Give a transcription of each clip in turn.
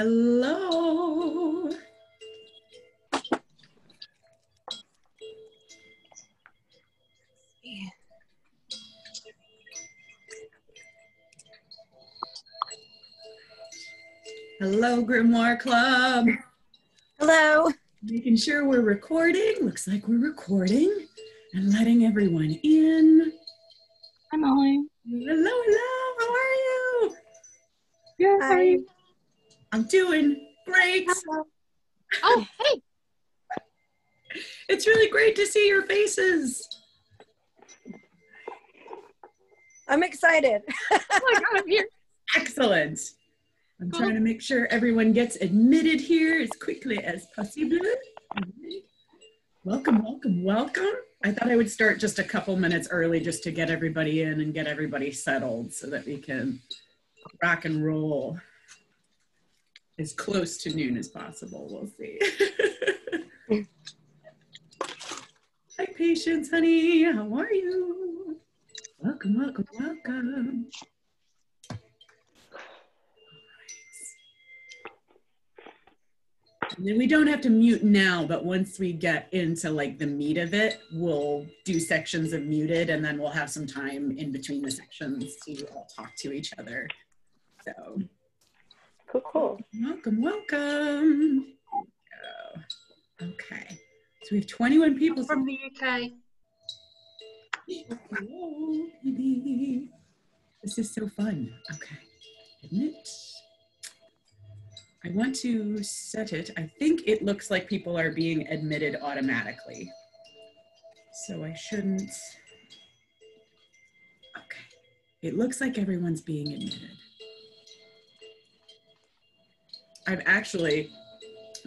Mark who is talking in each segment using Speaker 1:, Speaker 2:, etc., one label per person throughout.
Speaker 1: Hello. Hello, Grimoire Club.
Speaker 2: Hello.
Speaker 1: Making sure we're recording. Looks like we're recording and letting everyone in.
Speaker 3: Hi, Molly.
Speaker 1: Hello, hello. How are you?
Speaker 3: Good. How are you?
Speaker 1: I'm doing great.
Speaker 2: Hello.
Speaker 3: Oh, hey.
Speaker 1: It's really great to see your faces.
Speaker 2: I'm excited.
Speaker 3: Oh my God, I'm here.
Speaker 1: Excellent. I'm
Speaker 3: Cool.
Speaker 1: trying to make sure everyone gets admitted here as quickly as possible. Welcome, welcome, welcome. I thought I would start just a couple minutes early just to get everybody in and get everybody settled so that we can rock and roll as close to noon as possible. We'll see. Hi, Patience, honey. How are you? Welcome, welcome, welcome. And then we don't have to mute now, but once we get into like the meat of it, we'll do sections of muted and then we'll have some time in between the sections to all talk to each other. So,
Speaker 3: Cool.
Speaker 1: welcome, welcome. Okay, so we have 21 people
Speaker 3: From the UK.
Speaker 1: Hello, baby. This is so fun. Okay, admit. I want to set it. I think it looks like people are being admitted automatically. So I shouldn't. Okay. It looks like everyone's being admitted. I've actually,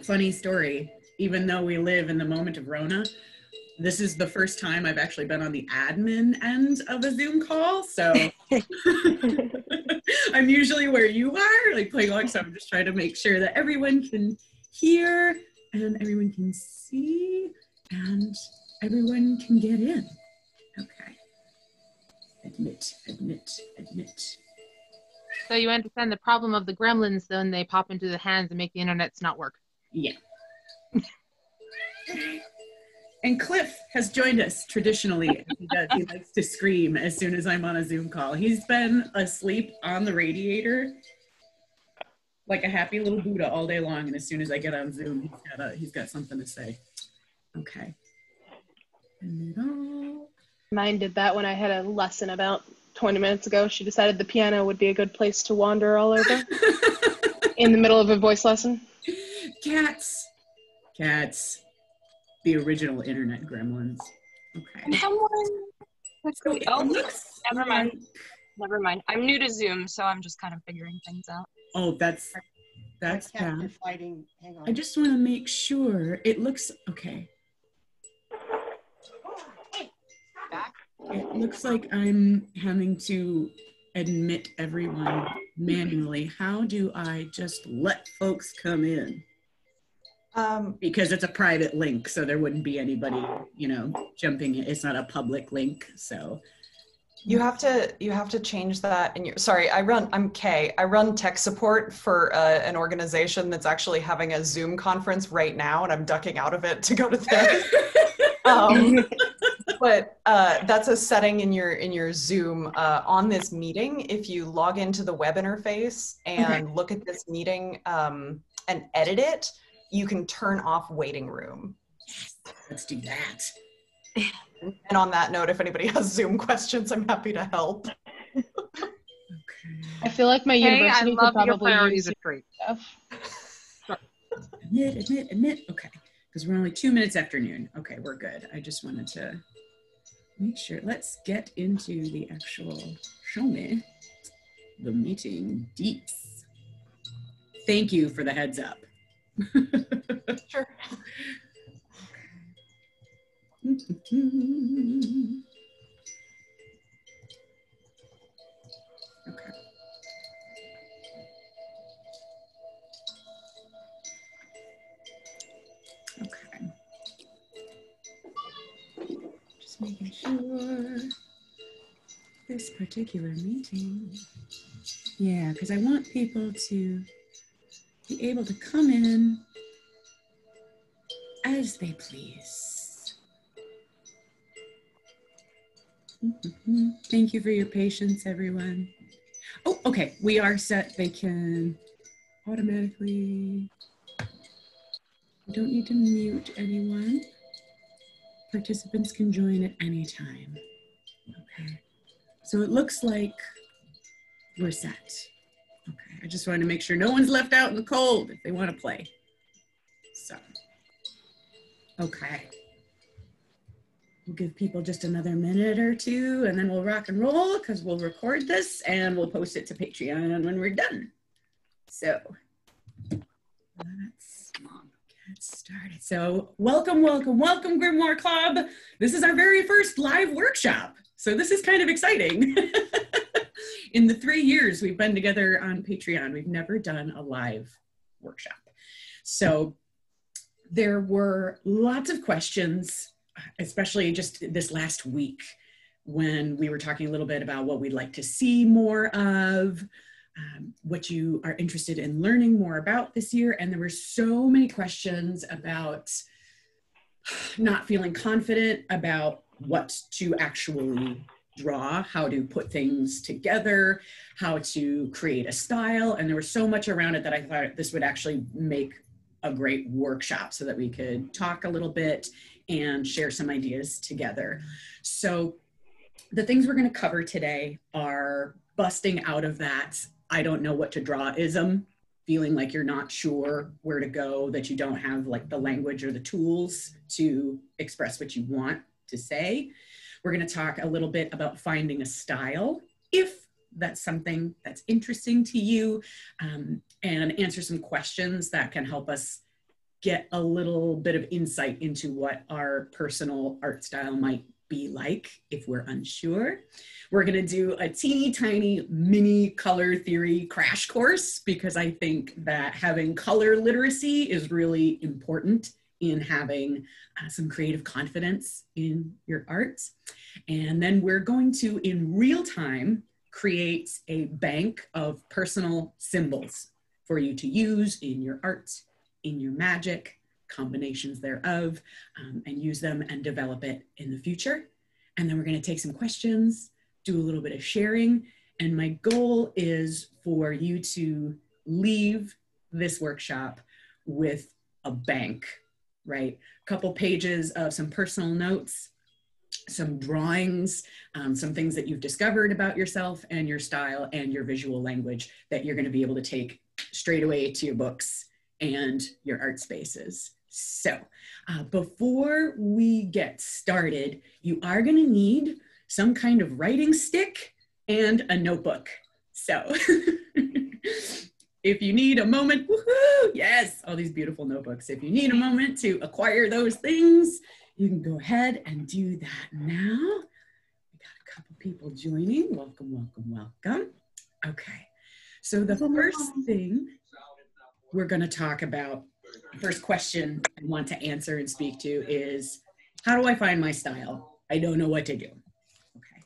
Speaker 1: funny story, even though we live in the moment of Rona, this is the first time I've actually been on the admin end of a Zoom call. So I'm usually where you are, like playing along. So I'm just trying to make sure that everyone can hear and everyone can see and everyone can get in. Okay. Admit, admit, admit.
Speaker 3: So you understand the problem of the gremlins, then they pop into the hands and make the internets not work.
Speaker 1: Yeah. And Cliff has joined us traditionally. As he does. He likes to scream as soon as I'm on a Zoom call. He's been asleep on the radiator like a happy little Buddha all day long. And as soon as I get on Zoom, he's got something to say. Okay.
Speaker 4: Mine did that when I had a lesson about 20 minutes ago. She decided the piano would be a good place to wander all over in the middle of a voice lesson.
Speaker 1: Cats. Cats. The original internet gremlins. Okay.
Speaker 5: Someone.
Speaker 1: So it looks
Speaker 5: Never mind.
Speaker 1: like-
Speaker 5: Never mind. I'm new to Zoom, so I'm just kind of figuring things out.
Speaker 1: Oh, that's
Speaker 6: Cats are
Speaker 1: bad.
Speaker 6: fighting. Hang on.
Speaker 1: I just want to make sure it looks okay. It looks like I'm having to admit everyone manually. How do I just let folks come in? Because it's a private link, so there wouldn't be anybody, jumping in. It's not a public link, so.
Speaker 7: You have to change that in your, sorry, I'm Kay. I run tech support for an organization that's actually having a Zoom conference right now, and I'm ducking out of it to go to this. But that's a setting in your Zoom on this meeting. If you log into the web interface and look at this meeting and edit it, you can turn off waiting room.
Speaker 1: Yes, let's do that.
Speaker 7: And on that note, if anybody has Zoom questions, I'm happy to help.
Speaker 1: Okay.
Speaker 4: I feel like my
Speaker 3: Hey,
Speaker 4: university
Speaker 3: I
Speaker 4: could
Speaker 3: love your
Speaker 4: probably
Speaker 3: priorities
Speaker 4: use
Speaker 3: are great.
Speaker 4: stuff.
Speaker 1: Admit. Okay, because we're only 2 minutes after noon. Okay, we're good. I just wanted to make sure. Let's get into the actual show me the meeting deets. Thank you for the heads up.
Speaker 7: Sure.
Speaker 1: Okay. Okay. Just making sure this particular meeting. Yeah, because I want people to be able to come in as they please. Thank you for your patience, everyone. Oh, okay, we are set. They can automatically, we don't need to mute anyone. Participants can join at any time. Okay, so it looks like we're set. Okay, I just wanted to make sure no one's left out in the cold if they want to play. So, okay. We'll give people just another minute or two and then we'll rock and roll because we'll record this and we'll post it to Patreon when we're done. So let's get started. So welcome, welcome, welcome Grimoire Club. This is our very first live workshop. So this is kind of exciting. In the 3 years we've been together on Patreon, we've never done a live workshop. So there were lots of questions, especially just this last week when we were talking a little bit about what we'd like to see more of, what you are interested in learning more about this year. And there were so many questions about not feeling confident about what to actually draw, how to put things together, how to create a style. And there was so much around it that I thought this would actually make a great workshop so that we could talk a little bit and share some ideas together. So the things we're going to cover today are busting out of that I don't know what to draw-ism, feeling like you're not sure where to go, that you don't have like the language or the tools to express what you want to say. We're going to talk a little bit about finding a style, if that's something that's interesting to you, and answer some questions that can help us get a little bit of insight into what our personal art style might be like if we're unsure. We're going to do a teeny tiny mini color theory crash course because I think that having color literacy is really important in having some creative confidence in your art. And then we're going to, in real time, create a bank of personal symbols for you to use in your art, in your magic, combinations thereof, and use them and develop it in the future. And then we're going to take some questions, do a little bit of sharing. And my goal is for you to leave this workshop with a bank, right? A couple pages of some personal notes, some drawings, some things that you've discovered about yourself and your style and your visual language that you're going to be able to take straight away to your books and your art spaces. So before we get started, you are going to need some kind of writing stick and a notebook. So if you need a moment, woohoo, yes, all these beautiful notebooks. If you need a moment to acquire those things, you can go ahead and do that now. We got a couple people joining. Welcome, welcome, welcome. Okay, so the first thing we're going to talk about, first question I want to answer and speak to is, how do I find my style? I don't know what to do. Okay,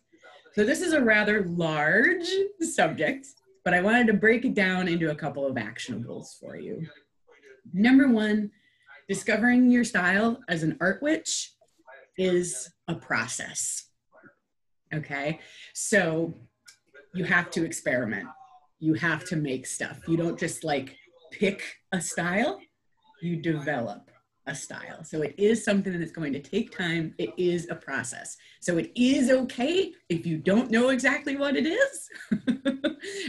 Speaker 1: so this is a rather large subject, but I wanted to break it down into a couple of actionables for you. Number one, discovering your style as an art witch is a process, okay? So you have to experiment. You have to make stuff. You don't just like pick a style, you develop a style. So it is something that's going to take time. It is a process. So it is okay if you don't know exactly what it is.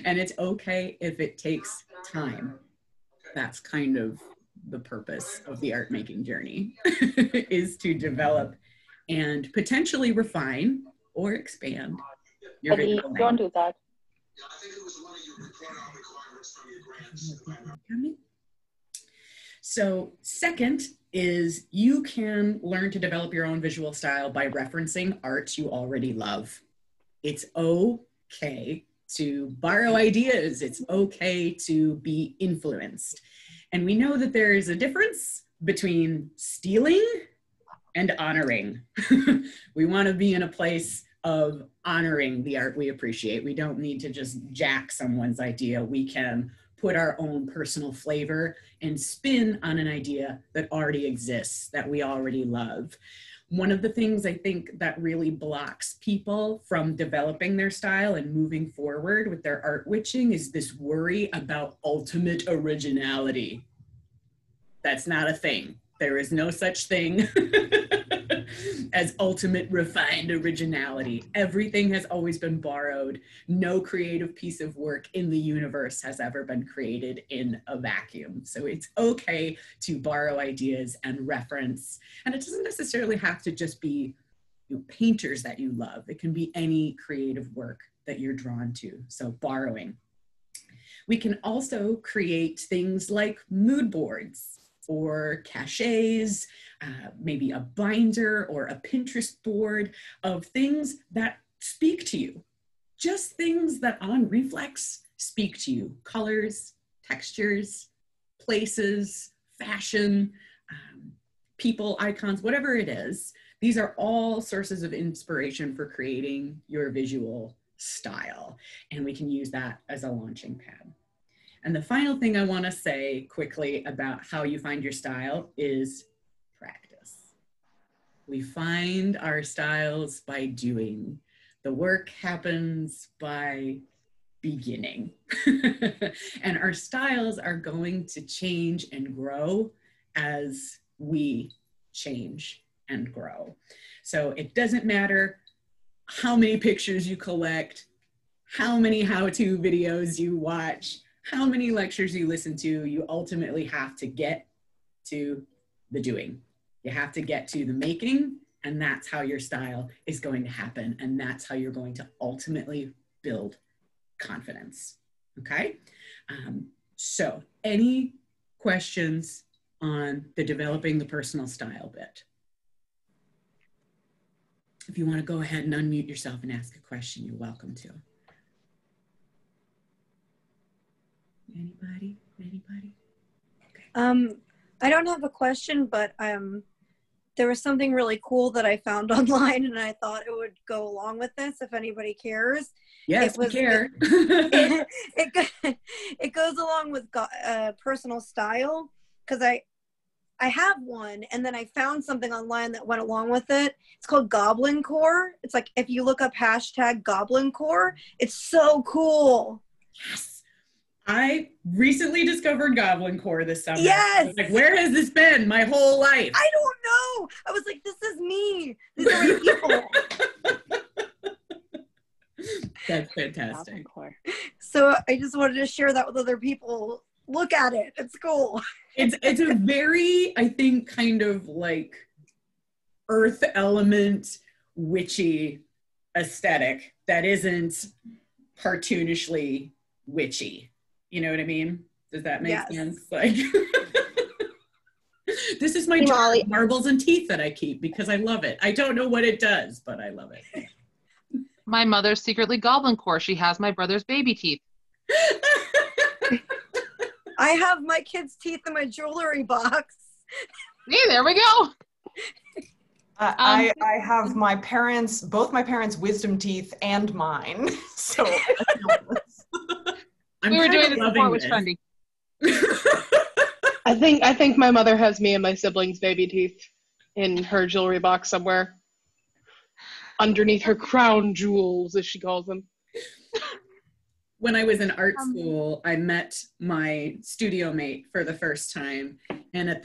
Speaker 1: And it's okay if it takes time. That's kind of the purpose of the art making journey, is to develop and potentially refine or expand your visual language.
Speaker 8: Don't do that.
Speaker 1: So second is you can learn to develop your own visual style by referencing art you already love. It's okay to borrow ideas. It's okay to be influenced. And we know that there is a difference between stealing and honoring. We want to be in a place of honoring the art we appreciate. We don't need to just jack someone's idea. We can put our own personal flavor and spin on an idea that already exists, that we already love. One of the things I think that really blocks people from developing their style and moving forward with their art witching is this worry about ultimate originality. That's not a thing. There is no such thing as ultimate refined originality. Everything has always been borrowed. No creative piece of work in the universe has ever been created in a vacuum. So it's okay to borrow ideas and reference. And it doesn't necessarily have to just be painters that you love. It can be any creative work that you're drawn to. So borrowing. We can also create things like mood boards or caches, maybe a binder or a Pinterest board of things that speak to you. Just things that on reflex speak to you. Colors, textures, places, fashion, people, icons, whatever it is. These are all sources of inspiration for creating your visual style. And we can use that as a launching pad. And the final thing I want to say quickly about how you find your style is practice. We find our styles by doing. The work happens by beginning. And our styles are going to change and grow as we change and grow. So it doesn't matter how many pictures you collect, how many how-to videos you watch, how many lectures you listen to, you ultimately have to get to the doing. You have to get to the making, and that's how your style is going to happen. And that's how you're going to ultimately build confidence, okay? So any questions on the developing the personal style bit? If you want to go ahead and unmute yourself and ask a question, you're welcome to. Anybody? Okay.
Speaker 2: I don't have a question, but there was something really cool that I found online, and I thought it would go along with this if anybody cares.
Speaker 1: Yes, we care.
Speaker 2: It goes along with personal style, because I have one, and then I found something online that went along with it. It's called Goblin Core. It's like if you look up hashtag Goblin Core, it's so cool.
Speaker 1: Yes. I recently discovered Goblin Core this summer.
Speaker 2: Yes.
Speaker 1: Like, where has this been my whole life?
Speaker 2: I don't know. I was like, this is me. These are my people.
Speaker 1: That's fantastic.
Speaker 2: So I just wanted to share that with other people. Look at it. It's cool.
Speaker 1: It's a very, I think, kind of like earth element witchy aesthetic that isn't cartoonishly witchy. You know what I mean? Does that make sense? Like, this is my jar of marbles and teeth that I keep because I love it. I don't know what it does, but I love it.
Speaker 3: My mother's secretly Goblin Core. She has my brother's baby teeth.
Speaker 2: I have my kids' teeth in my jewelry box.
Speaker 3: See, there we go.
Speaker 7: I have both my parents' wisdom teeth and mine. So
Speaker 3: we were doing this before it was trendy.
Speaker 4: I think my mother has me and my siblings' baby teeth in her jewelry box somewhere. Underneath her crown jewels, as she calls them.
Speaker 1: When I was in art school, I met my studio mate for the first time. And at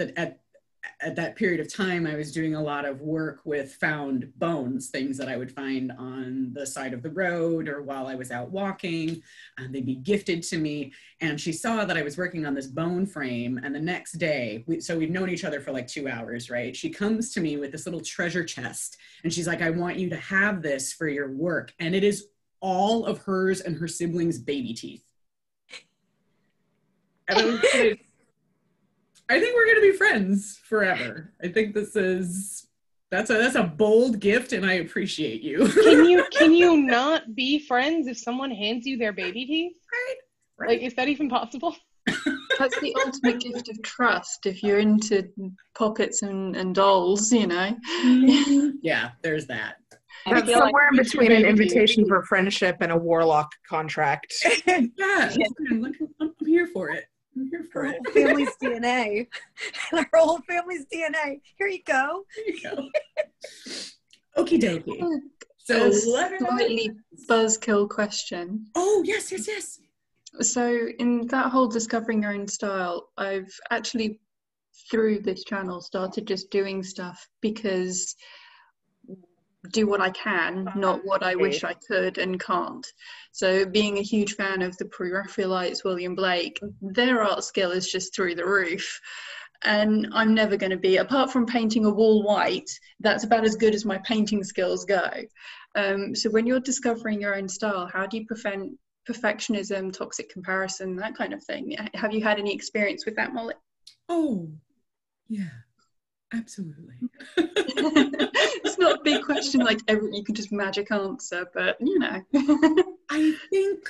Speaker 1: that period of time, I was doing a lot of work with found bones, things that I would find on the side of the road or while I was out walking. They'd be gifted to me. And she saw that I was working on this bone frame. And the next day, so we've known each other for like 2 hours, right? She comes to me with this little treasure chest. And she's like, I want you to have this for your work. And it is all of hers and her siblings' baby teeth. And I think we're gonna be friends forever. I think that's a bold gift, and I appreciate you.
Speaker 4: Can you not be friends if someone hands you their baby teeth?
Speaker 1: Right.
Speaker 4: Like, is that even possible?
Speaker 8: That's the ultimate gift of trust. If you're into puppets and dolls, you know.
Speaker 1: Yeah, there's that.
Speaker 9: That's somewhere in between an invitation for friendship and a warlock contract.
Speaker 1: Yeah. Look, I'm here for it. I'm here for
Speaker 2: Her
Speaker 1: it.
Speaker 2: whole family's DNA. Her whole family's DNA. Here you go.
Speaker 1: There you go. Okie dokie. So
Speaker 8: A
Speaker 1: let
Speaker 8: slightly buzzkill question.
Speaker 1: Oh, yes, yes, yes.
Speaker 8: So in that whole discovering your own style, I've actually through this channel started just doing stuff because do what I can, not what I wish I could and can't. So being a huge fan of the Pre-Raphaelites, William Blake, their art skill is just through the roof. And I'm never going to be, apart from painting a wall white, that's about as good as my painting skills go. So when you're discovering your own style, how do you prevent perfectionism, toxic comparison, that kind of thing? Have you had any experience with that, Molly?
Speaker 1: Oh, yeah, absolutely.
Speaker 8: It's not a big question like you can just magic answer, but you know.
Speaker 1: I think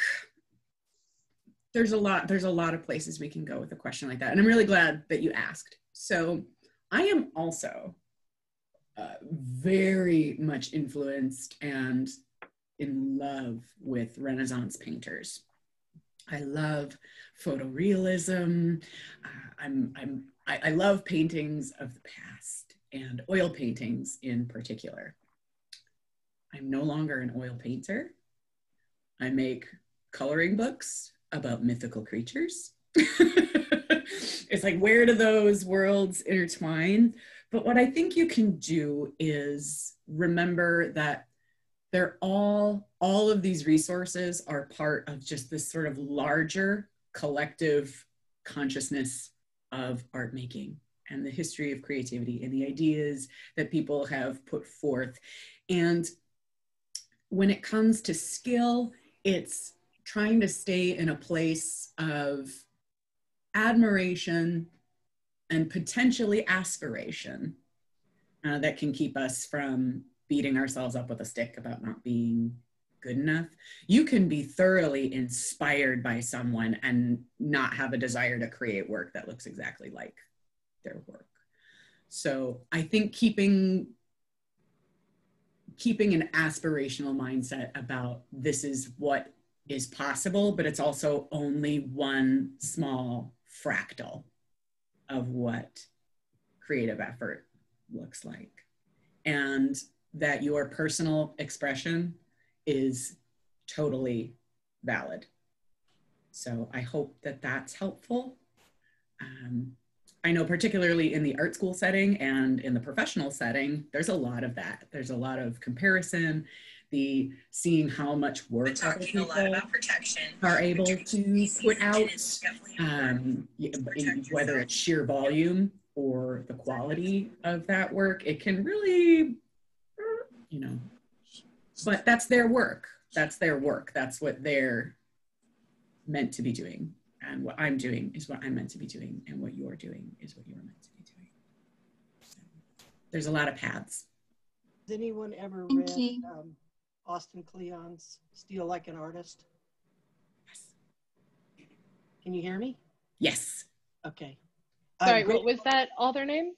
Speaker 1: there's a lot of places we can go with a question like that. And I'm really glad that you asked. So I am also very much influenced and in love with Renaissance painters. I love photorealism. I love paintings of the past and oil paintings in particular. I'm no longer an oil painter. I make coloring books about mythical creatures. It's like, where do those worlds intertwine? But what I think you can do is remember that they're all of these resources are part of just this sort of larger collective consciousness of art making and the history of creativity and the ideas that people have put forth. And when it comes to skill, it's trying to stay in a place of admiration and potentially aspiration that can keep us from beating ourselves up with a stick about not being good enough. You can be thoroughly inspired by someone and not have a desire to create work that looks exactly like their work. So I think keeping an aspirational mindset about this is what is possible, but it's also only one small fractal of what creative effort looks like. And that your personal expression is totally valid. So I hope that that's helpful. I know particularly in the art school setting and in the professional setting, there's a lot of that. There's a lot of comparison, the seeing how much work other people are able to put out, whether it's sheer volume or the quality of that work. It can really, you know, but that's their work. That's their work. That's what they're meant to be doing. And what I'm doing is what I'm meant to be doing. And what you're doing is what you're meant to be doing. So, there's a lot of paths.
Speaker 6: Has anyone ever
Speaker 8: Thank
Speaker 6: read
Speaker 8: you.
Speaker 6: Austin Kleon's Steal Like an Artist?
Speaker 1: Yes.
Speaker 6: Can you hear me?
Speaker 1: Yes.
Speaker 6: Okay.
Speaker 4: Sorry, what was that author name?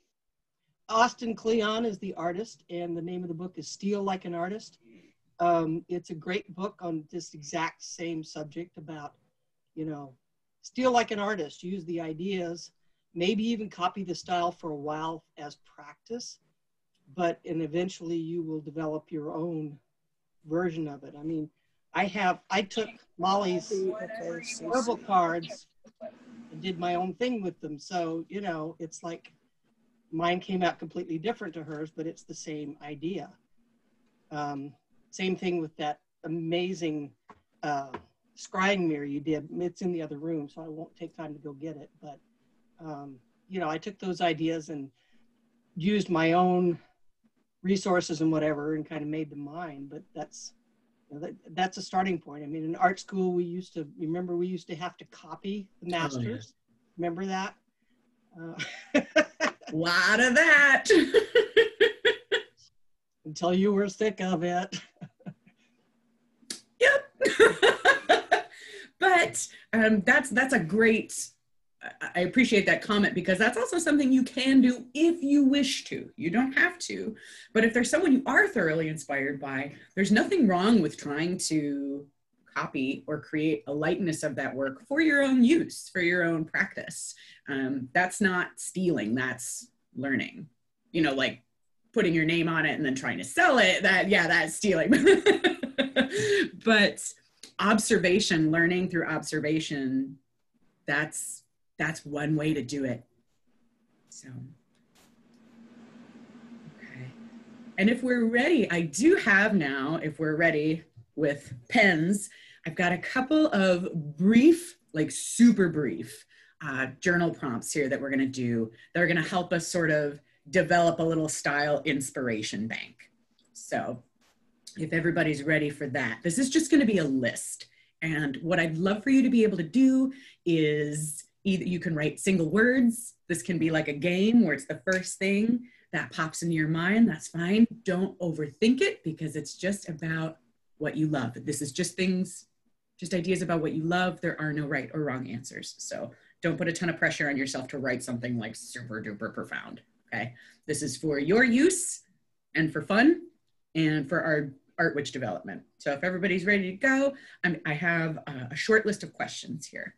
Speaker 6: Austin Kleon is the artist, and the name of the book is Steal Like an Artist. It's a great book on this exact same subject about, you know, steal like an artist, use the ideas, maybe even copy the style for a while as practice, and eventually you will develop your own version of it. I mean, I took Molly's Oracle cards and did my own thing with them. So, you know, it's like mine came out completely different to hers, but it's the same idea. Same thing with that amazing scrying mirror you did. It's in the other room, so I won't take time to go get it. But, you know, I took those ideas and used my own resources and whatever and kind of made them mine. But that's, you know, that's a starting point. I mean, in art school, we used to have to copy the masters. Oh, yeah. Remember that?
Speaker 1: A lot of that.
Speaker 6: Until you were sick of it.
Speaker 1: Yep. But that's a great, I appreciate that comment, because that's also something you can do if you wish to. You don't have to. But if there's someone you are thoroughly inspired by, there's nothing wrong with trying to copy or create a likeness of that work for your own use, for your own practice. That's not stealing, that's learning. You know, like putting your name on it and then trying to sell it, that's stealing. But observation, learning through observation, that's one way to do it. So, okay. And if we're ready, I do have now, if we're ready with pens, I've got a couple of brief, like super brief journal prompts here that we're gonna do that are gonna help us sort of develop a little style inspiration bank. So if everybody's ready for that, this is just gonna be a list. And what I'd love for you to be able to do is either you can write single words. This can be like a game where it's the first thing that pops into your mind. That's fine. Don't overthink it because it's just about what you love. This is just things, just ideas about what you love. There are no right or wrong answers. So don't put a ton of pressure on yourself to write something like super duper profound. Okay. This is for your use and for fun and for our Art Witch development. So if everybody's ready to go, I have a short list of questions here.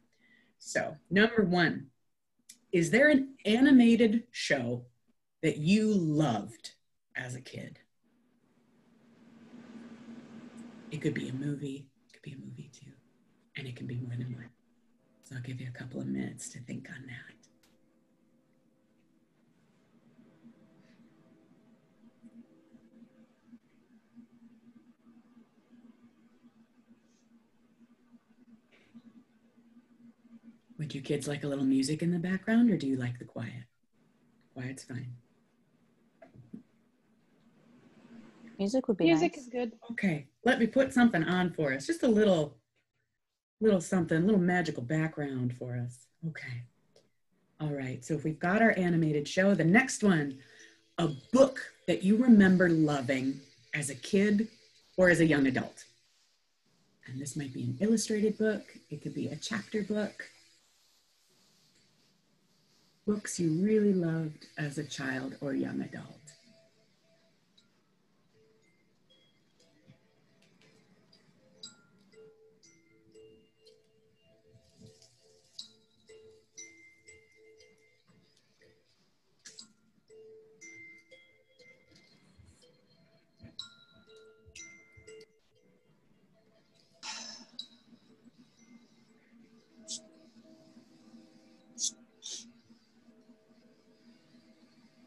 Speaker 1: So number one, is there an animated show that you loved as a kid? It could be a movie, it could be a movie too, and it can be more than one. So I'll give you a couple of minutes to think on that. Would you kids like a little music in the background or do you like the quiet? Quiet's fine.
Speaker 9: Music would be
Speaker 4: Music
Speaker 9: nice.
Speaker 4: is good.
Speaker 1: Okay, let me put something on for us. Just a little something, a little magical background for us. Okay. All right, so if we've got our animated show, the next one, a book that you remember loving as a kid or as a young adult. And this might be an illustrated book. It could be a chapter book. Books you really loved as a child or young adult.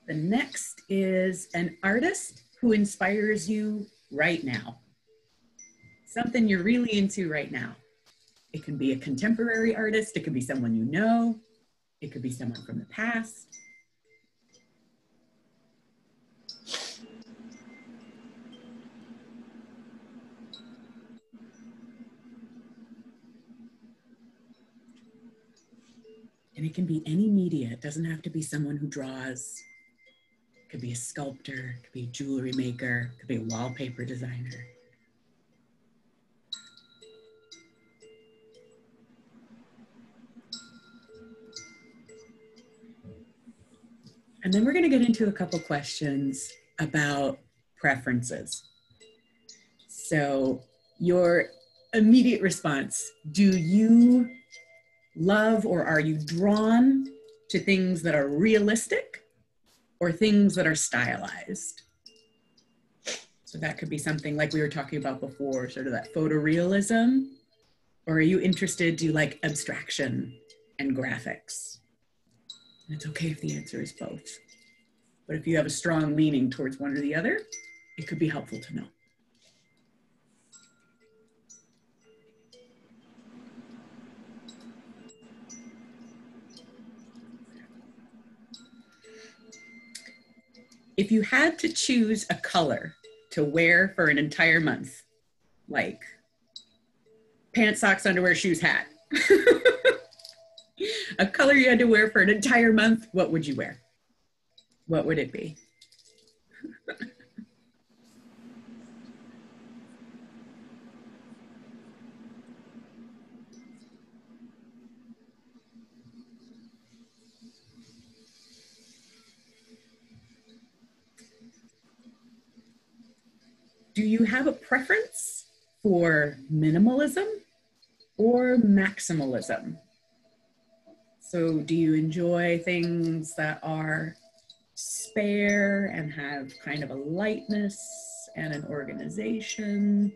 Speaker 1: The next is an artist who inspires you right now. Something you're really into right now. It can be a contemporary artist. It could be someone you know. It could be someone from the past. And it can be any media. It doesn't have to be someone who draws. It could be a sculptor, it could be a jewelry maker, it could be a wallpaper designer. And then we're going to get into a couple questions about preferences. So your immediate response, do you love or are you drawn to things that are realistic or things that are stylized? So that could be something like we were talking about before, sort of that photorealism. Or are you interested, do you like abstraction and graphics? And it's okay if the answer is both. But if you have a strong leaning towards one or the other, it could be helpful to know. If you had to choose a color to wear for an entire month, like pants, socks, underwear, shoes, hat, a color you had to wear for an entire month, what would you wear? What would it be? Do you have a preference for minimalism or maximalism? So do you enjoy things that are spare and have kind of a lightness and an organization?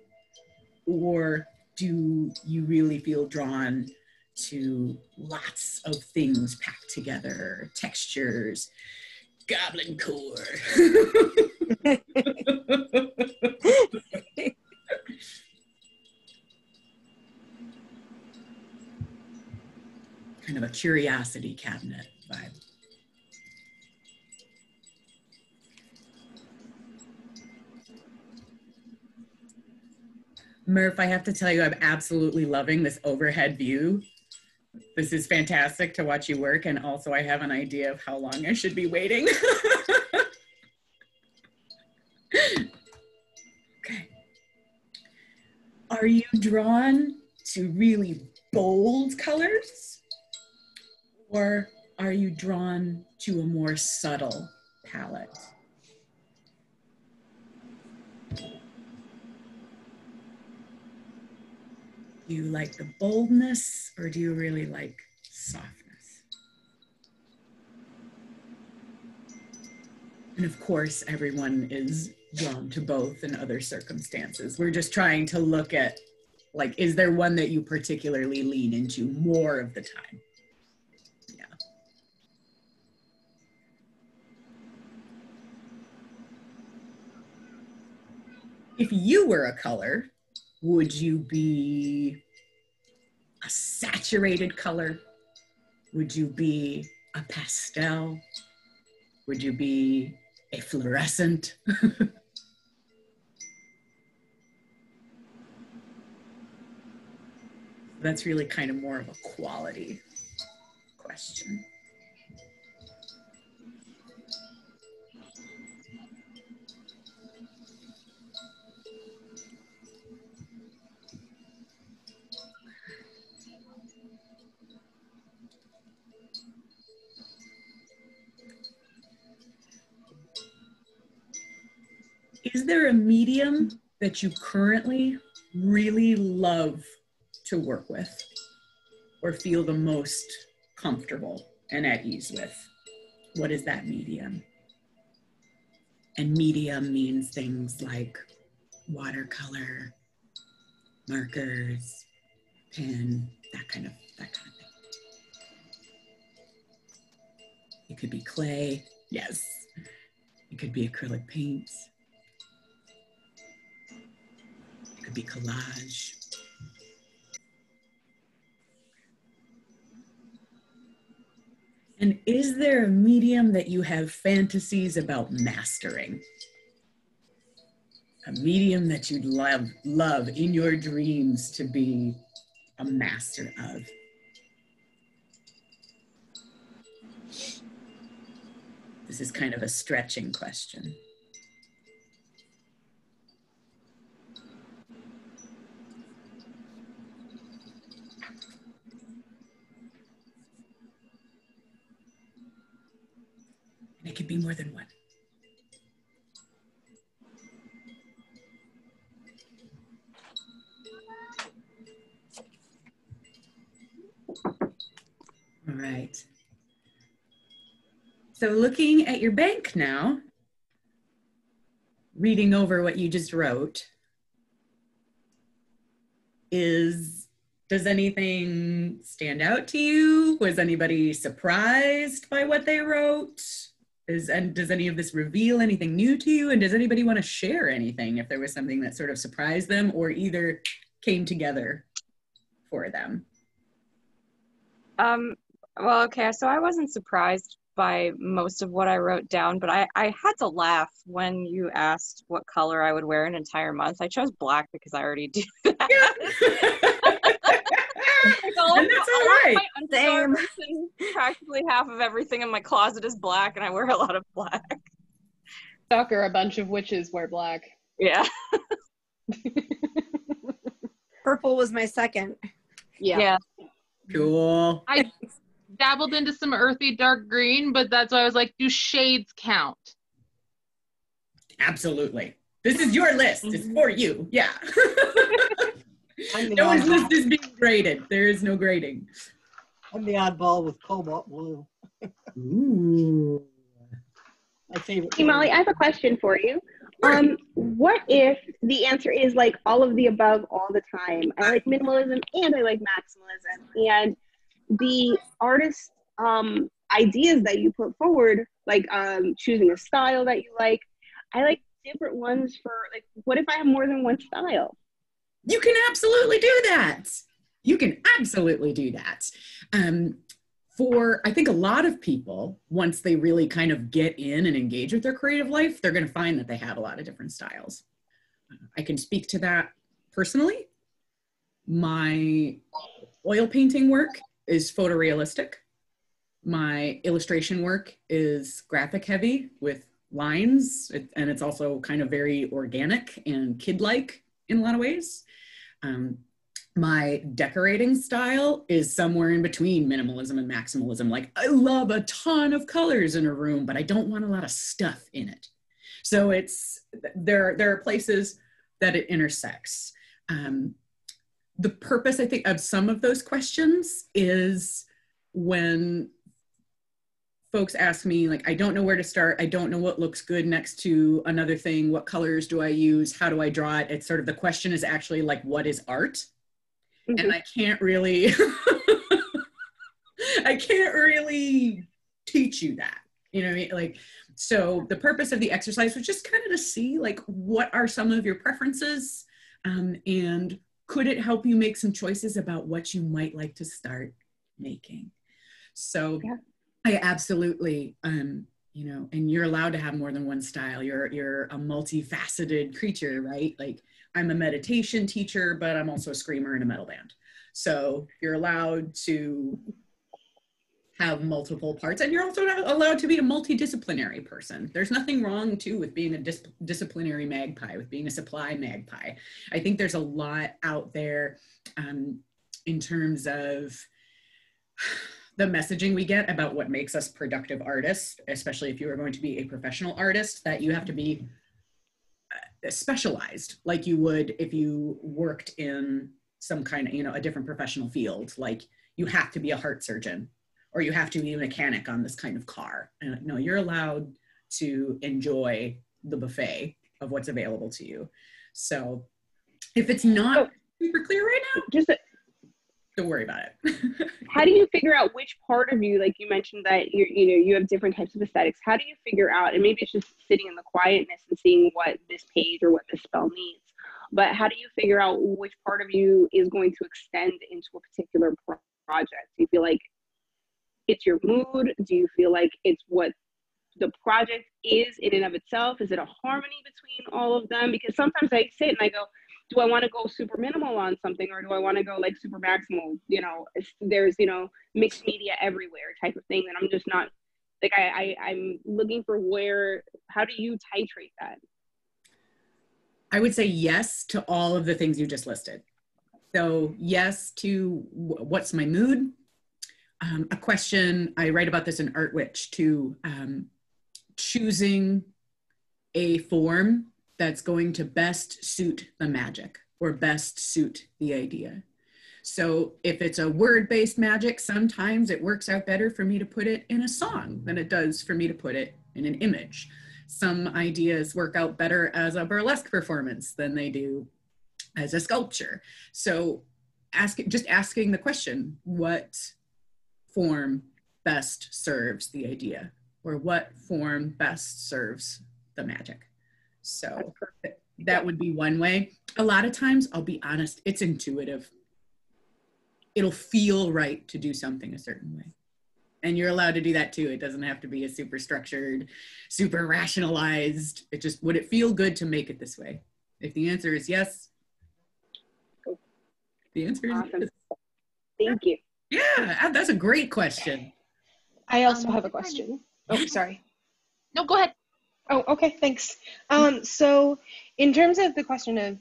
Speaker 1: Or do you really feel drawn to lots of things packed together, textures, goblin core? Kind of a curiosity cabinet vibe. Murph, I have to tell you, I'm absolutely loving this overhead view. This is fantastic to watch you work, and also I have an idea of how long I should be waiting. Okay. Are you drawn to really bold colors? Or are you drawn to a more subtle palette? Do you like the boldness, or do you really like softness? And of course, everyone is drawn to both in other circumstances. We're just trying to look at, like, is there one that you particularly lean into more of the time? Yeah. If you were a color, would you be a saturated color? Would you be a pastel? Would you be a fluorescent? That's really kind of more of a quality question. Is there a medium that you currently really love to work with or feel the most comfortable and at ease with? What is that medium? And medium means things like watercolor, markers, pen, that kind of thing. It could be clay, yes. It could be acrylic paints. It could be collage. And is there a medium that you have fantasies about mastering? A medium that you'd love in your dreams to be a master of? This is kind of a stretching question. And it could be more than one. All right. So looking at your bank now, reading over what you just wrote, does anything stand out to you? Was anybody surprised by what they wrote? And does any of this reveal anything new to you? And does anybody want to share anything if there was something that sort of surprised them or either came together for them?
Speaker 5: Well, okay, so I wasn't surprised by most of what I wrote down, but I had to laugh when you asked what color I would wear an entire month. I chose black because I already do that.
Speaker 1: And that's all right.
Speaker 5: Same. Practically half of everything in my closet is black, and I wear a lot of black.
Speaker 4: Stalker, a bunch of witches wear black.
Speaker 5: Yeah.
Speaker 2: Purple was my second.
Speaker 5: Yeah.
Speaker 1: Cool.
Speaker 3: I dabbled into some earthy dark green, but that's why I was like, do shades count?
Speaker 1: Absolutely. This is your list. It's for you. Yeah. No one's list is being graded. There is no grading.
Speaker 6: I'm the oddball with cobalt blue.
Speaker 1: Ooh.
Speaker 6: My favorite.
Speaker 10: Hey, Molly, I have a question for you. What if the answer is like all of the above all the time? I like minimalism and I like maximalism. And the artist ideas that you put forward, like choosing a style that you like, I like different ones for, like, what if I have more than one style?
Speaker 1: You can absolutely do that. You can absolutely do that. For, I think, a lot of people, once they really kind of get in and engage with their creative life, they're going to find that they have a lot of different styles. I can speak to that personally. My oil painting work is photorealistic. My illustration work is graphic heavy with lines, and it's also kind of very organic and kid-like in a lot of ways. My decorating style is somewhere in between minimalism and maximalism. Like, I love a ton of colors in a room, but I don't want a lot of stuff in it. So there are places that it intersects. The purpose, I think, of some of those questions is when folks ask me, like, I don't know where to start. I don't know what looks good next to another thing. What colors do I use? How do I draw it? It's sort of, the question is actually like, what is art? Mm-hmm. And I can't really, I can't really teach you that, you know what I mean? Like, so the purpose of the exercise was just kind of to see, like, what are some of your preferences, and could it help you make some choices about what you might like to start making? So yeah. I absolutely, you know, and you're allowed to have more than one style. You're a multifaceted creature, right? Like, I'm a meditation teacher, but I'm also a screamer in a metal band. So you're allowed to have multiple parts, and you're also allowed to be a multidisciplinary person. There's nothing wrong too with being a disciplinary magpie, with being a supply magpie. I think there's a lot out there in terms of the messaging we get about what makes us productive artists, especially if you are going to be a professional artist, that you have to be specialized like you would if you worked in some kind of, you know, a different professional field. Like, you have to be a heart surgeon, or you have to be a mechanic on this kind of car. And no, you're allowed to enjoy the buffet of what's available to you. So if it's not super clear right now, don't worry about it.
Speaker 10: How do you figure out which part of you, like you mentioned that you have different types of aesthetics. How do you figure out, and maybe it's just sitting in the quietness and seeing what this page or what this spell needs, but how do you figure out which part of you is going to extend into a particular project? Do you feel like it's your mood? Do you feel like it's what the project is in and of itself? Is it a harmony between all of them? Because sometimes I sit and I go, do I want to go super minimal on something, or do I want to go like super maximal? You know, there's, you know, mixed media everywhere type of thing that I'm just not, like, I'm looking for how do you titrate that?
Speaker 1: I would say yes to all of the things you just listed. So yes to what's my mood? A question, I write about this in Art Witch too, choosing a form that's going to best suit the magic or best suit the idea. So if it's a word-based magic, sometimes it works out better for me to put it in a song than it does for me to put it in an image. Some ideas work out better as a burlesque performance than they do as a sculpture. So just asking the question, what form best serves the idea, or what form best serves the magic? So that would be one way. A lot of times, I'll be honest, it's intuitive. It'll feel right to do something a certain way. And you're allowed to do that too. It doesn't have to be a super structured, super rationalized. It just, would it feel good to make it this way? If the answer is yes, the answer is
Speaker 10: awesome.
Speaker 1: Yes.
Speaker 10: Thank you.
Speaker 1: Yeah, that's a great question.
Speaker 4: I also have a question. Oh, sorry.
Speaker 3: No, go ahead.
Speaker 4: Oh, okay, thanks. So in terms of the question of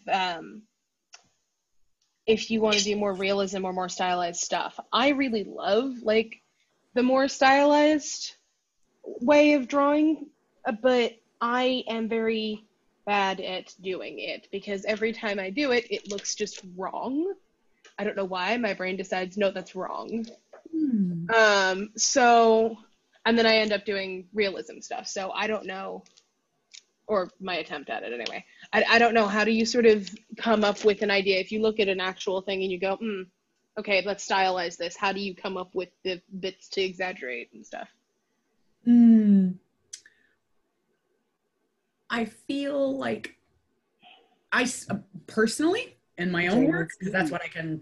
Speaker 4: if you want to do more realism or more stylized stuff, I really love like the more stylized way of drawing, but I am very bad at doing it because every time I do it, it looks just wrong. I don't know why. My brain decides, no, that's wrong. So, and then I end up doing realism stuff. So I don't know, or my attempt at it anyway. I don't know, how do you sort of come up with an idea? If you look at an actual thing and you go, okay, let's stylize this. How do you come up with the bits to exaggerate and stuff?
Speaker 1: I feel like I personally, in my own work, because that's what I can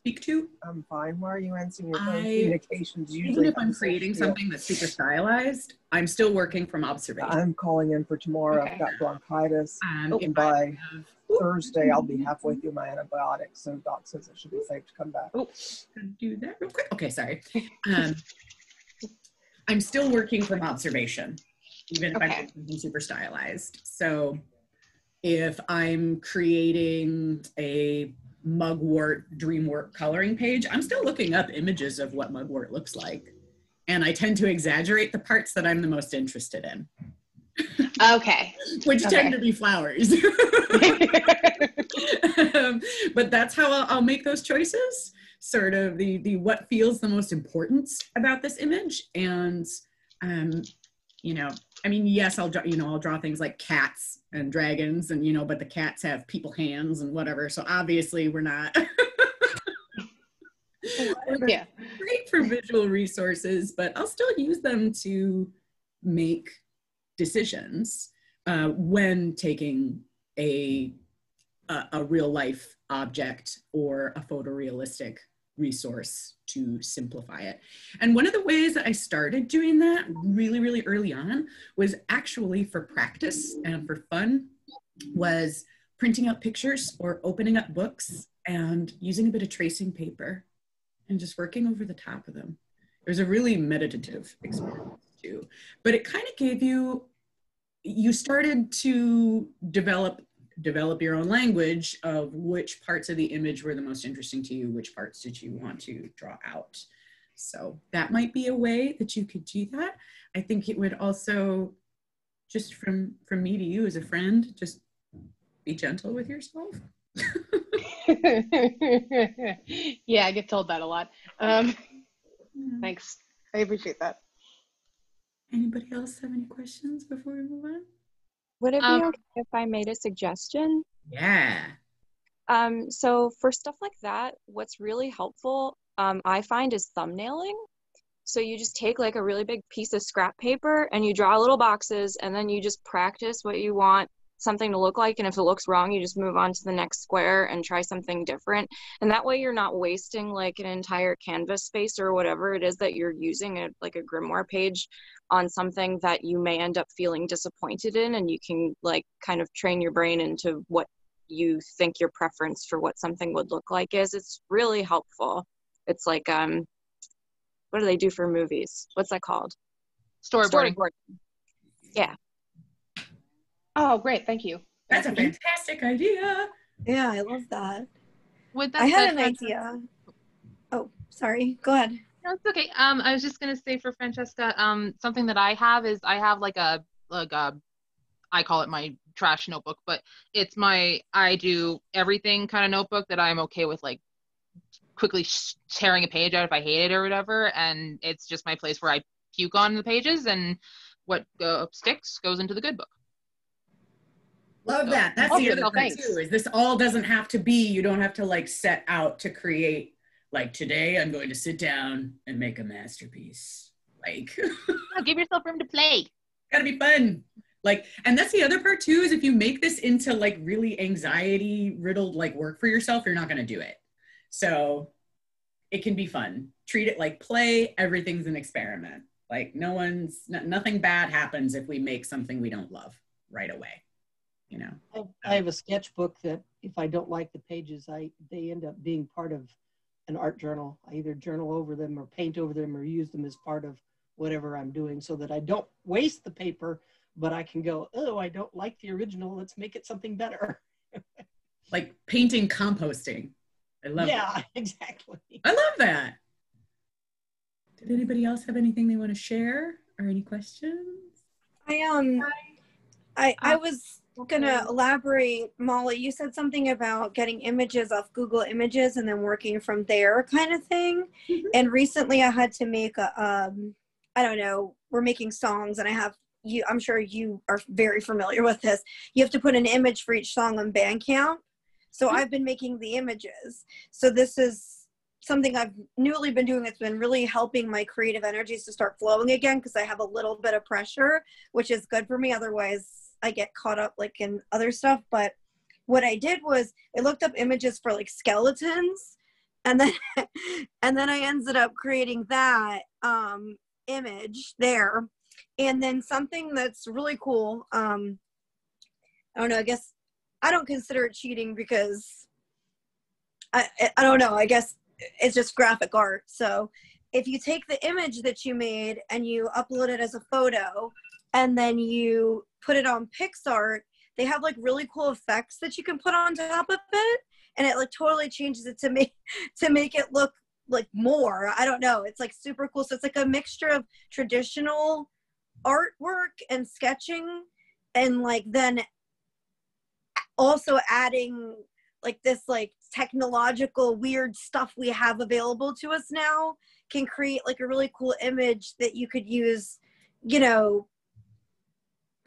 Speaker 1: speak to.
Speaker 11: I'm fine. Why are you answering your phone? Communications usually.
Speaker 1: Even if I'm creating something that's super stylized, I'm still working from observation.
Speaker 11: I'm calling in for tomorrow.
Speaker 1: Okay.
Speaker 11: I've got bronchitis. And by Thursday, I'll be halfway through my antibiotics. So Doc says it should be safe to come back.
Speaker 1: Do that real quick. Okay, sorry. I'm still working from observation, even if I'm doing something super stylized. So if I'm creating a mugwort dreamwork coloring page, I'm still looking up images of what mugwort looks like. And I tend to exaggerate the parts that I'm the most interested in.
Speaker 4: Okay.
Speaker 1: Which tend to be flowers. But that's how I'll make those choices. Sort of the what feels the most important about this image. And, you know, I mean, yes, I'll draw things like cats and dragons and, you know, but the cats have people hands and whatever. So obviously we're not great for visual resources, but I'll still use them to make decisions when taking a real life object or a photorealistic resource to simplify it. And one of the ways that I started doing that really, really early on was actually for practice and for fun, was printing out pictures or opening up books and using a bit of tracing paper and just working over the top of them. It was a really meditative experience too, but it kind of gave you started to develop your own language of which parts of the image were the most interesting to you, which parts did you want to draw out. So that might be a way that you could do that. I think it would also, just from me to you as a friend, just be gentle with yourself.
Speaker 4: Yeah, I get told that a lot. Thanks. I appreciate that.
Speaker 1: Anybody else have any questions before we move on?
Speaker 5: Would it be okay if I made a suggestion?
Speaker 1: Yeah.
Speaker 5: So for stuff like that, what's really helpful, I find, is thumbnailing. So you just take like a really big piece of scrap paper and you draw little boxes, and then you just practice what you want something to look like. And if it looks wrong, you just move on to the next square and try something different. And that way you're not wasting like an entire canvas space or whatever it is that you're using, like a grimoire page, on something that you may end up feeling disappointed in, and you can like kind of train your brain into what you think your preference for what something would look like is. It's really helpful. It's like, what do they do for movies? What's that called?
Speaker 3: Storyboarding.
Speaker 5: Yeah.
Speaker 4: Oh, great. Thank you.
Speaker 1: That's a fantastic idea.
Speaker 2: Yeah, I love that.
Speaker 3: With that
Speaker 2: I had
Speaker 3: said,
Speaker 2: an idea. Oh, sorry. Go ahead.
Speaker 3: No, it's okay. I was just gonna say for Francesca, something that I have is I have like a I call it my trash notebook, but it's my I do everything kind of notebook that I'm okay with, like quickly tearing a page out if I hate it or whatever, and it's just my place where I puke on the pages, and what sticks goes into the good book.
Speaker 1: Love that. That's the other part too, is this all doesn't have to be, you don't have to like set out to create, like today I'm going to sit down and make a masterpiece. Like,
Speaker 3: give yourself room to play.
Speaker 1: Gotta be fun. Like, and that's the other part too, is if you make this into like really anxiety riddled like work for yourself, you're not gonna do it. So it can be fun. Treat it like play. Everything's an experiment. Like nothing bad happens if we make something we don't love right away. You know,
Speaker 6: I have a sketchbook that if I don't like the pages, they end up being part of an art journal. I either journal over them or paint over them or use them as part of whatever I'm doing, so that I don't waste the paper, but I can go, oh, I don't like the original. Let's make it something better.
Speaker 1: Like painting composting. I love
Speaker 6: Yeah,
Speaker 1: that.
Speaker 6: Exactly.
Speaker 1: I love that. Did anybody else have anything they want to share or any questions?
Speaker 2: I was gonna elaborate, Molly. You said something about getting images off Google Images and then working from there, kind of thing.
Speaker 1: Mm-hmm.
Speaker 2: And recently, I had to make a, I don't know, we're making songs, and I have you. I'm sure you are very familiar with this. You have to put an image for each song on Bandcamp. So I've been making the images. So this is something I've newly been doing. It's been really helping my creative energies to start flowing again, because I have a little bit of pressure, which is good for me. Otherwise, I get caught up like in other stuff. But what I did was I looked up images for like skeletons, and then and then I ended up creating that image there. And then something that's really cool, I don't know, I guess I don't consider it cheating, because I don't know, I guess it's just graphic art. So if you take the image that you made and you upload it as a photo, and then you put it on PixArt, they have like really cool effects that you can put on top of it, and it like totally changes it to make it look like more. I don't know, it's like super cool. So it's like a mixture of traditional artwork and sketching, and like then also adding like this like technological weird stuff we have available to us now, can create like a really cool image that you could use, you know,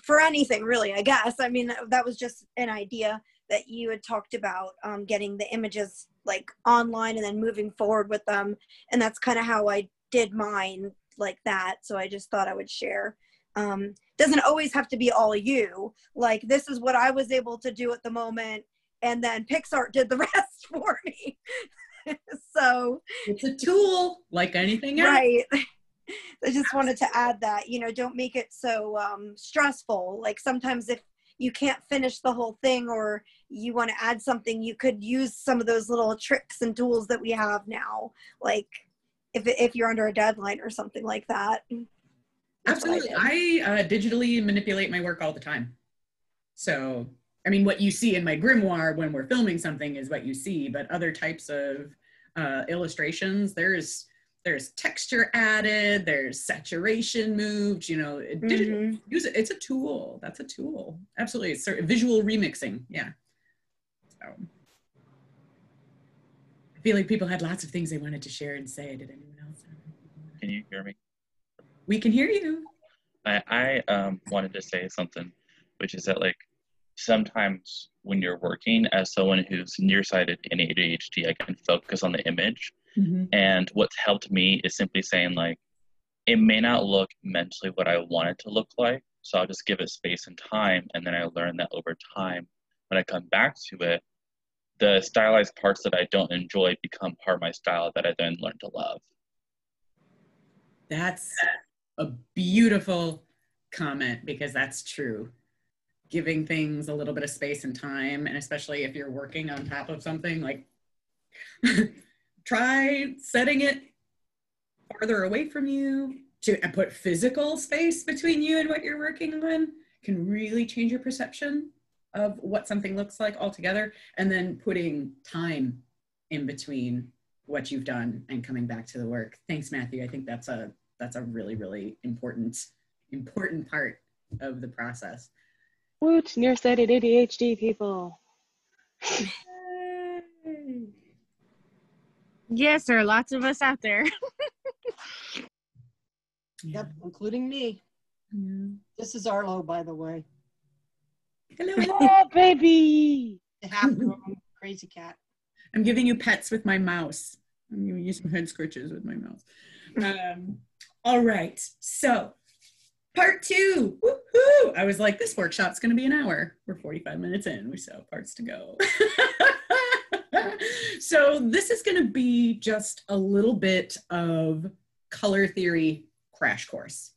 Speaker 2: for anything really, I guess. I mean, that was just an idea that you had talked about, getting the images like online and then moving forward with them. And that's kind of how I did mine, like that. So I just thought I would share. Doesn't always have to be all you. Like, this is what I was able to do at the moment, and then PixArt did the rest for me. So
Speaker 1: it's a tool like anything else.
Speaker 2: Right. I just wanted to add that, you know, don't make it so stressful. Like, sometimes if you can't finish the whole thing, or you want to add something, you could use some of those little tricks and tools that we have now. Like if you're under a deadline or something like that.
Speaker 1: Absolutely. I digitally manipulate my work all the time. So, I mean, what you see in my grimoire when we're filming something is what you see, but other types of illustrations, there's texture added, there's saturation moved, you know, use it. It's a tool. That's a tool. Absolutely. It's sort of visual remixing. Yeah. So I feel like people had lots of things they wanted to share and say. Did anyone else?
Speaker 12: Can you hear me?
Speaker 1: We can hear you.
Speaker 12: I wanted to say something, which is that, like, sometimes when you're working as someone who's nearsighted and ADHD, I can focus on the image. Mm-hmm. And what's helped me is simply saying, like, it may not look mentally what I want it to look like, so I'll just give it space and time. And then I learn that over time, when I come back to it, the stylized parts that I don't enjoy become part of my style that I then learn to love.
Speaker 1: That's a beautiful comment, because that's true. Giving things a little bit of space and time, and especially if you're working on top of something, like try setting it farther away from you and put physical space between you and what you're working on, can really change your perception of what something looks like altogether. And then putting time in between what you've done and coming back to the work. Thanks, Matthew. I think that's a really, really important part of the process.
Speaker 4: Woot, nearsighted ADHD people.
Speaker 13: Yes, there are lots of us out there.
Speaker 6: Yep, including me.
Speaker 1: Yeah.
Speaker 6: This is Arlo, by the way.
Speaker 1: Hello.
Speaker 4: Oh, baby.
Speaker 6: Crazy cat.
Speaker 1: I'm giving you pets with my mouse. I'm giving you some head scratches with my mouse. All right, so part 2. Woo-hoo! I was like, this workshop's going to be an hour. We're 45 minutes in. We still have parts to go. So this is going to be just a little bit of color theory crash course,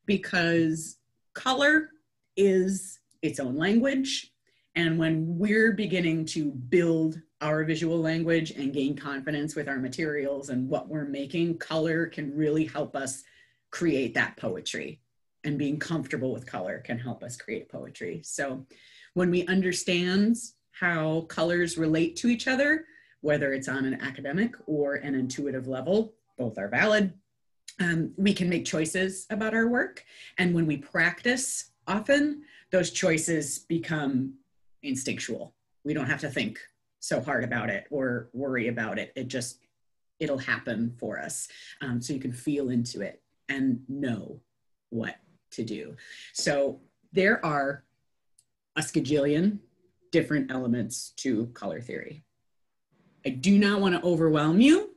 Speaker 1: because color is its own language. And when we're beginning to build our visual language and gain confidence with our materials and what we're making, color can really help us create that poetry. And being comfortable with color can help us create poetry. So when we understand how colors relate to each other, whether it's on an academic or an intuitive level, both are valid, we can make choices about our work. And when we practice often, those choices become instinctual. We don't have to think so hard about it or worry about it. It'll happen for us. So you can feel into it and know what to do. So there are a skajillion different elements to color theory. I do not want to overwhelm you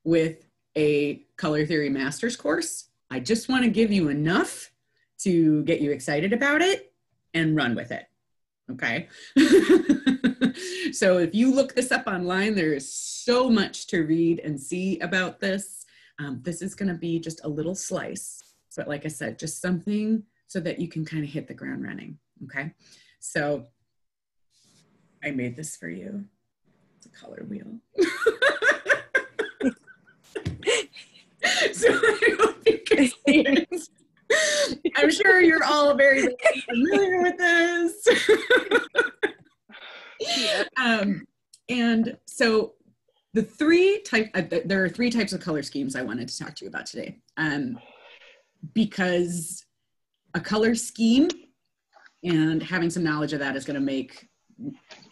Speaker 1: with a color theory master's course. I just want to give you enough to get you excited about it and run with it, okay? So if you look this up online, there is so much to read and see about this. This is gonna be just a little slice, but like I said, just something so that you can kind of hit the ground running, okay? So I made this for you. It's a color wheel. So I hope you can see it. I'm sure you're all very familiar with this. And so there are three types of color schemes I wanted to talk to you about today. Because a color scheme and having some knowledge of that is going to make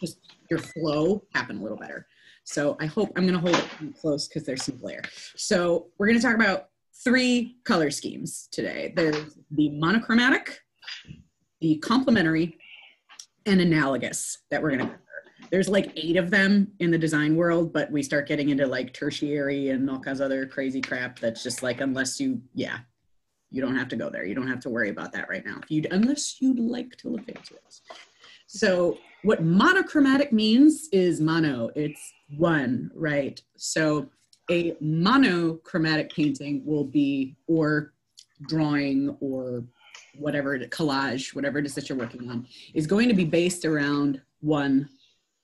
Speaker 1: just your flow happen a little better. So I'm going to hold it close because there's some glare. So we're going to talk about 3 color schemes today. There's the monochromatic, the complementary, and analogous that we're going to cover. There's like 8 of them in the design world, but we start getting into like tertiary and all kinds of other crazy crap that's just like, unless you don't have to go there. You don't have to worry about that right now, unless you'd like to look into it. So what monochromatic means is mono, it's one, right? So a monochromatic painting will be, or drawing, or whatever, collage, whatever it is that you're working on, is going to be based around one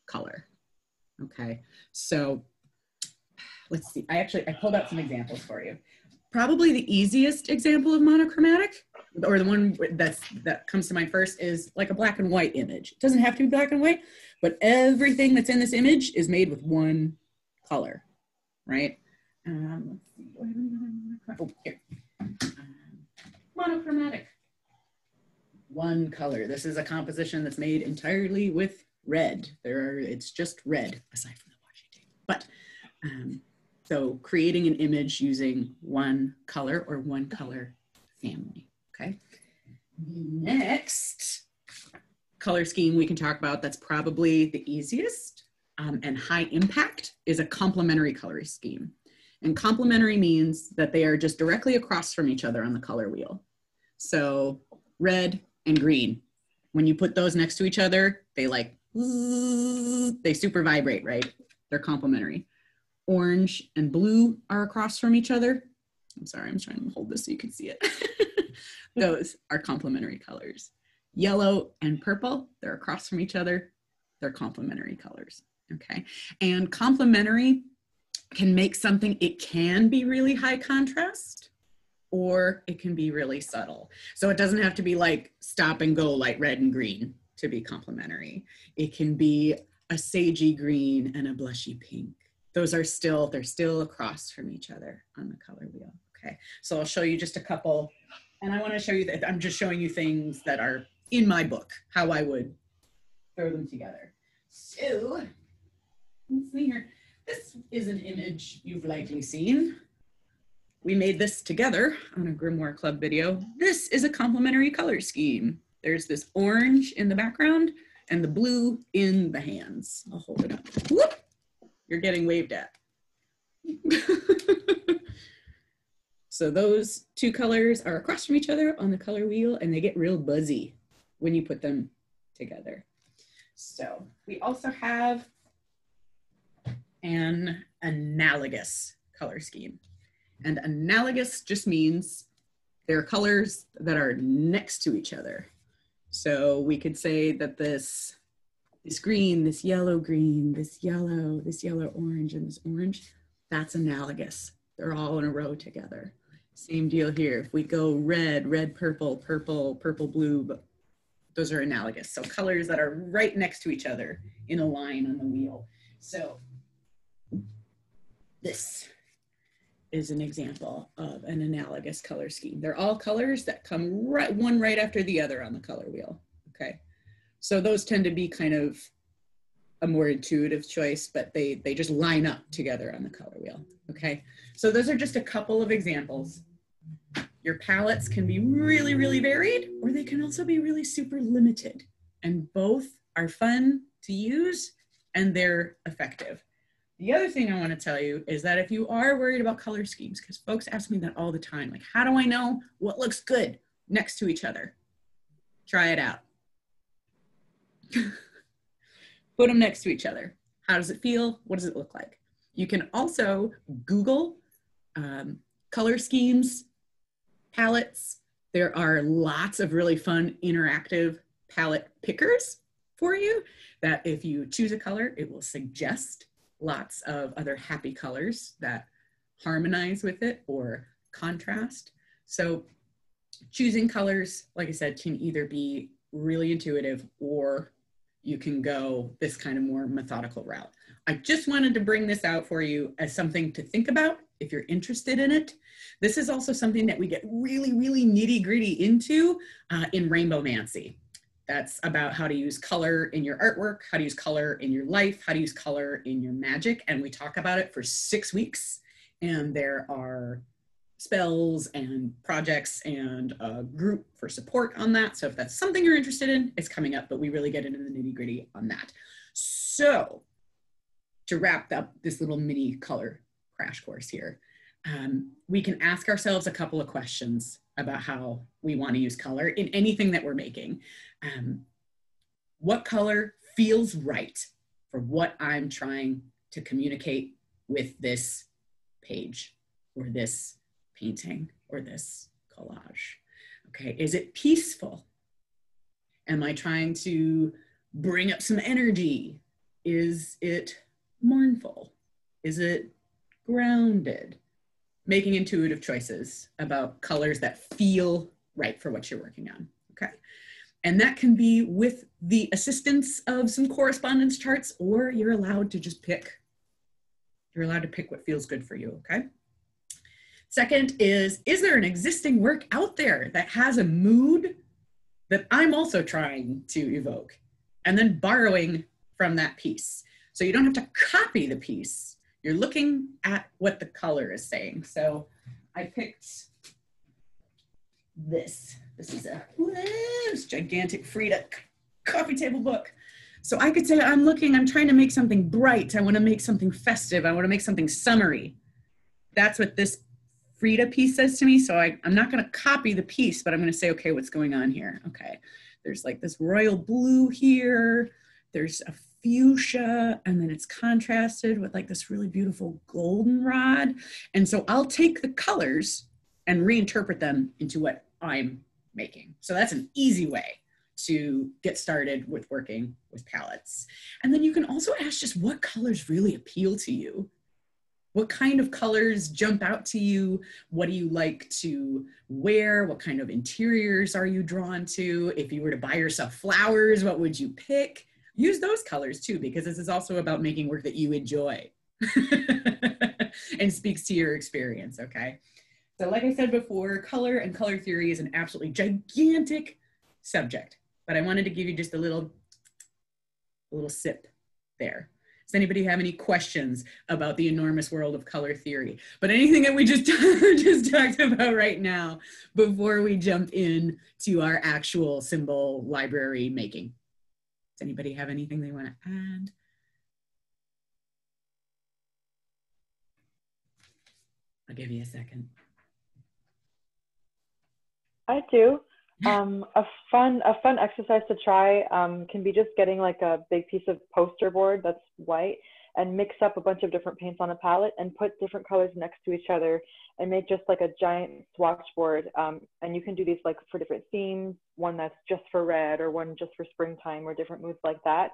Speaker 1: color, okay? So let's see, I pulled out some examples for you. Probably the easiest example of monochromatic, or the one that comes to mind first, is like a black and white image. It doesn't have to be black and white, but everything that's in this image is made with one color, right? Let's see. Oh, here. Monochromatic. One color. This is a composition that's made entirely with red. It's just red, aside from the washi tape. But so creating an image using one color or one color family, okay? The next color scheme we can talk about that's probably the easiest and high impact is a complementary color scheme. And complementary means that they are just directly across from each other on the color wheel. So red and green, when you put those next to each other, they super vibrate, right? They're complementary. Orange and blue are across from each other. I'm sorry, I'm trying to hold this so you can see it. Those are complementary colors. Yellow and purple, they're across from each other. They're complementary colors, okay? And complementary can make something, it can be really high contrast, or it can be really subtle. So it doesn't have to be like stop and go like red and green to be complementary. It can be a sagey green and a blushy pink. They're still across from each other on the color wheel, okay? So I'll show you just a couple, and I wanna show you that I'm just showing you things that are in my book, how I would throw them together. So, let's see here. This is an image you've likely seen. We made this together on a Grimoire Club video. This is a complementary color scheme. There's this orange in the background and the blue in the hands. I'll hold it up. Whoop! You're getting waved at. So those 2 colors are across from each other on the color wheel, and they get real buzzy when you put them together. So we also have an analogous color scheme. And analogous just means they're colors that are next to each other. So we could say that this green, this yellow green, this yellow orange, and this orange, that's analogous. They're all in a row together. Same deal here. If we go red, red, purple, purple, purple, blue, but those are analogous. So colors that are right next to each other in a line on the wheel. So this is an example of an analogous color scheme. They're all colors that come right after the other on the color wheel, okay? So those tend to be kind of a more intuitive choice, but they just line up together on the color wheel, okay? So those are just a couple of examples. Your palettes can be really, really varied, or they can also be really super limited. And both are fun to use and they're effective. The other thing I want to tell you is that if you are worried about color schemes, because folks ask me that all the time, like, how do I know what looks good next to each other? Try it out. Put them next to each other. How does it feel? What does it look like? You can also Google color schemes, palettes. There are lots of really fun interactive palette pickers for you that if you choose a color, it will suggest lots of other happy colors that harmonize with it or contrast. So choosing colors, like I said, can either be really intuitive or you can go this kind of more methodical route. I just wanted to bring this out for you as something to think about if you're interested in it. This is also something that we get really, really nitty gritty into in Rainbowmancy. That's about how to use color in your artwork, how to use color in your life, how to use color in your magic. And we talk about it for 6 weeks. And there are spells and projects and a group for support on that. So if that's something you're interested in, it's coming up, but we really get into the nitty gritty on that. So to wrap up this little mini color crash course here, we can ask ourselves a couple of questions about how we want to use color in anything that we're making. What color feels right for what I'm trying to communicate with this page or this painting or this collage? Okay, is it peaceful? Am I trying to bring up some energy? Is it mournful? Is it grounded? Making intuitive choices about colors that feel right for what you're working on, okay? And that can be with the assistance of some correspondence charts, or you're allowed to just pick. You're allowed to pick what feels good for you, okay? Second is there an existing work out there that has a mood that I'm also trying to evoke? And then borrowing from that piece. So you don't have to copy the piece. You're looking at what the color is saying. So I picked this. This is this gigantic Frida coffee table book. So I could say I'm trying to make something bright. I want to make something festive. I want to make something summery. That's what this Frida piece says to me. So I'm not going to copy the piece, but I'm going to say, okay, what's going on here? Okay, there's like this royal blue here. There's a fuchsia, and then it's contrasted with like this really beautiful goldenrod. And so I'll take the colors and reinterpret them into what I'm making. So that's an easy way to get started with working with palettes. And then you can also ask just what colors really appeal to you. What kind of colors jump out to you? What do you like to wear? What kind of interiors are you drawn to? If you were to buy yourself flowers, what would you pick? Use those colors too, because this is also about making work that you enjoy and speaks to your experience, okay? So like I said before, color and color theory is an absolutely gigantic subject, but I wanted to give you just a little sip there. Does anybody have any questions about the enormous world of color theory? But anything that we just talked about right now before we jump in to our actual symbol library making? Does anybody have anything they want to add? I'll give you a second.
Speaker 14: I do. A fun exercise to try can be just getting like a big piece of poster board that's white and mix up a bunch of different paints on a palette and put different colors next to each other and make just like a giant swatch board. And you can do these like for different themes, one that's just for red or one just for springtime or different moods like that,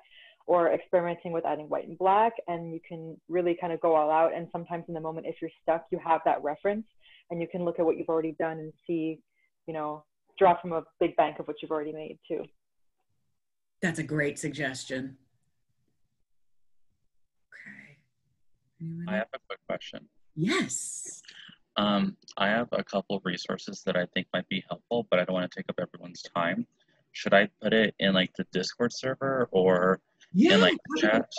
Speaker 14: or experimenting with adding white and black. And you can really kind of go all out. And sometimes in the moment, if you're stuck, you have that reference and you can look at what you've already done and see, you know, draw from a big bank of what you've already made too.
Speaker 1: That's a great suggestion.
Speaker 12: I have a quick question.
Speaker 1: Yes.
Speaker 12: I have a couple of resources that I think might be helpful, but I don't want to take up everyone's time. should I put it in like the Discord server or in like the chat?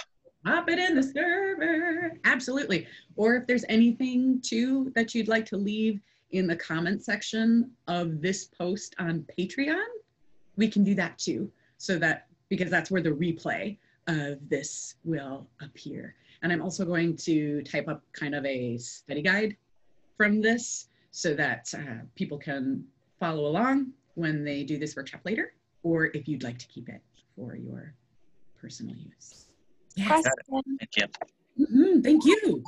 Speaker 1: Pop it in the server. Absolutely. Or if there's anything too that you'd like to leave in the comment section of this post on Patreon, we can do that too. So that, because that's where the replay of this will appear. And I'm also going to type up kind of a study guide from this so that people can follow along when they do this workshop later, or if you'd like to keep it for your personal use. Yes.
Speaker 12: Thank you.
Speaker 1: Thank you.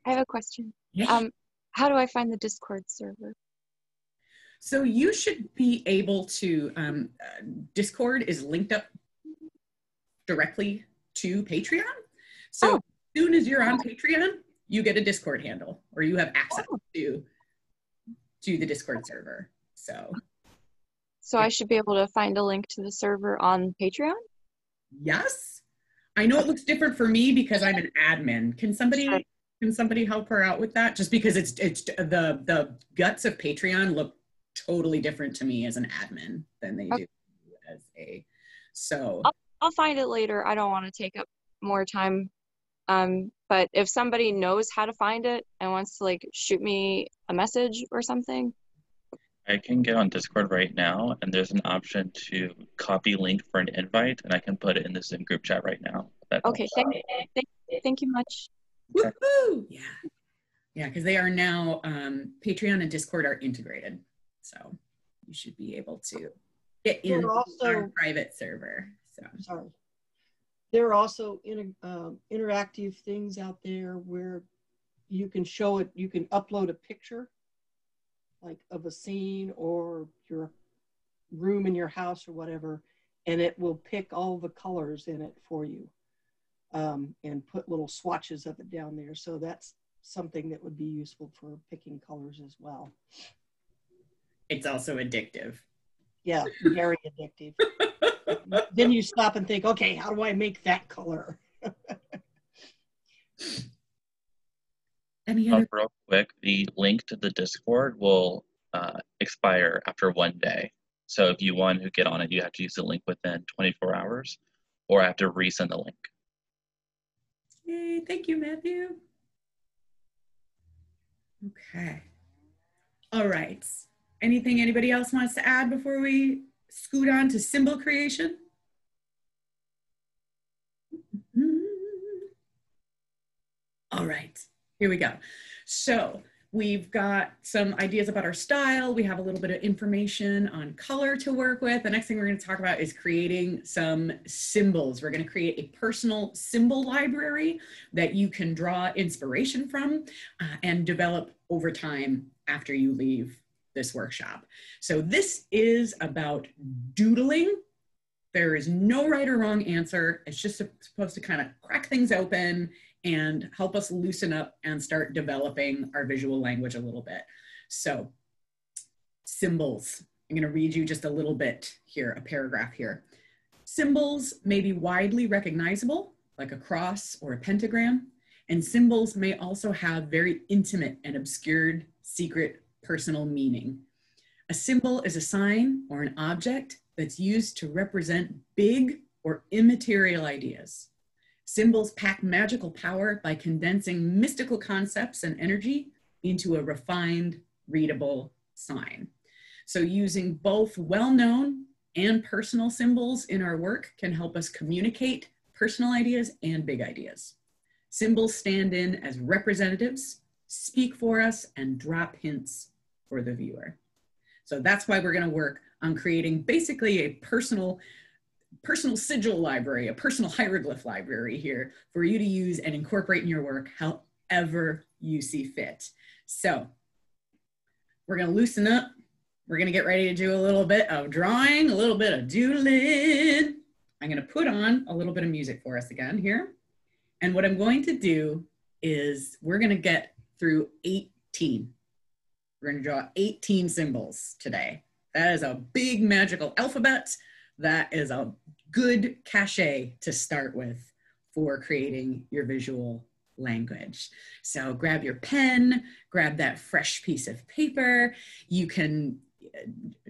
Speaker 5: I have a question.
Speaker 1: Yeah.
Speaker 5: How do I find the Discord server?
Speaker 1: So you should be able to, Discord is linked up directly to Patreon. So as soon as you're on Patreon, you get a Discord handle, or you have access to the Discord server. So
Speaker 5: I should be able to find a link to the server on Patreon?
Speaker 1: Yes. I know it looks different for me because I'm an admin. Can somebody help her out with that? Just because it's the guts of Patreon look totally different to me as an admin than they do as a, so.
Speaker 5: I'll find it later. I don't want to take up more time. But if somebody knows how to find it and wants to like shoot me a message or something.
Speaker 12: I can get on Discord right now, and there's an option to copy link for an invite, and I can put it in the Zoom group chat right now.
Speaker 5: Okay, thank you much.
Speaker 1: Woohoo! Yeah, because they are now, Patreon and Discord are integrated. So you should be able to get in our private server.
Speaker 6: Sorry. There are also interactive things out there where you can show it, you can upload a picture like of a scene or your room in your house or whatever, and it will pick all the colors in it for you and put little swatches of it down there. So that's something that would be useful for picking colors as well.
Speaker 1: It's also addictive.
Speaker 6: Yeah, very addictive. Then you stop and think, okay, how do I make that color?
Speaker 1: Any other?
Speaker 12: Real quick, the link to the Discord will expire after 1 day. So if you want to get on it, you have to use the link within 24 hours, or I have to resend the link.
Speaker 1: Yay, thank you, Matthew. Okay. All right. Anything anybody else wants to add before we scoot on to symbol creation? All right, here we go. So we've got some ideas about our style. We have a little bit of information on color to work with. The next thing we're going to talk about is creating some symbols. We're going to create a personal symbol library that you can draw inspiration from and develop over time after you leave this workshop. So this is about doodling. There is no right or wrong answer. It's just supposed to kind of crack things open and help us loosen up and start developing our visual language a little bit. So symbols, I'm going to read you just a little bit here, a paragraph here. Symbols may be widely recognizable, like a cross or a pentagram, and symbols may also have very intimate and obscured, secret, personal meaning. A symbol is a sign or an object that's used to represent big or immaterial ideas. Symbols pack magical power by condensing mystical concepts and energy into a refined, readable sign. So using both well-known and personal symbols in our work can help us communicate personal ideas and big ideas. Symbols stand in as representatives, speak for us, and drop hints for the viewer. So that's why we're going to work on creating basically a personal sigil library, a personal hieroglyph library here for you to use and incorporate in your work however you see fit. So we're going to loosen up. We're going to get ready to do a little bit of drawing, a little bit of doodling. I'm going to put on a little bit of music for us again here. And what I'm going to do is we're going to get through 18. We're going to draw 18 symbols today. That is a big magical alphabet. That is a good cachet to start with for creating your visual language. So grab your pen, grab that fresh piece of paper. You can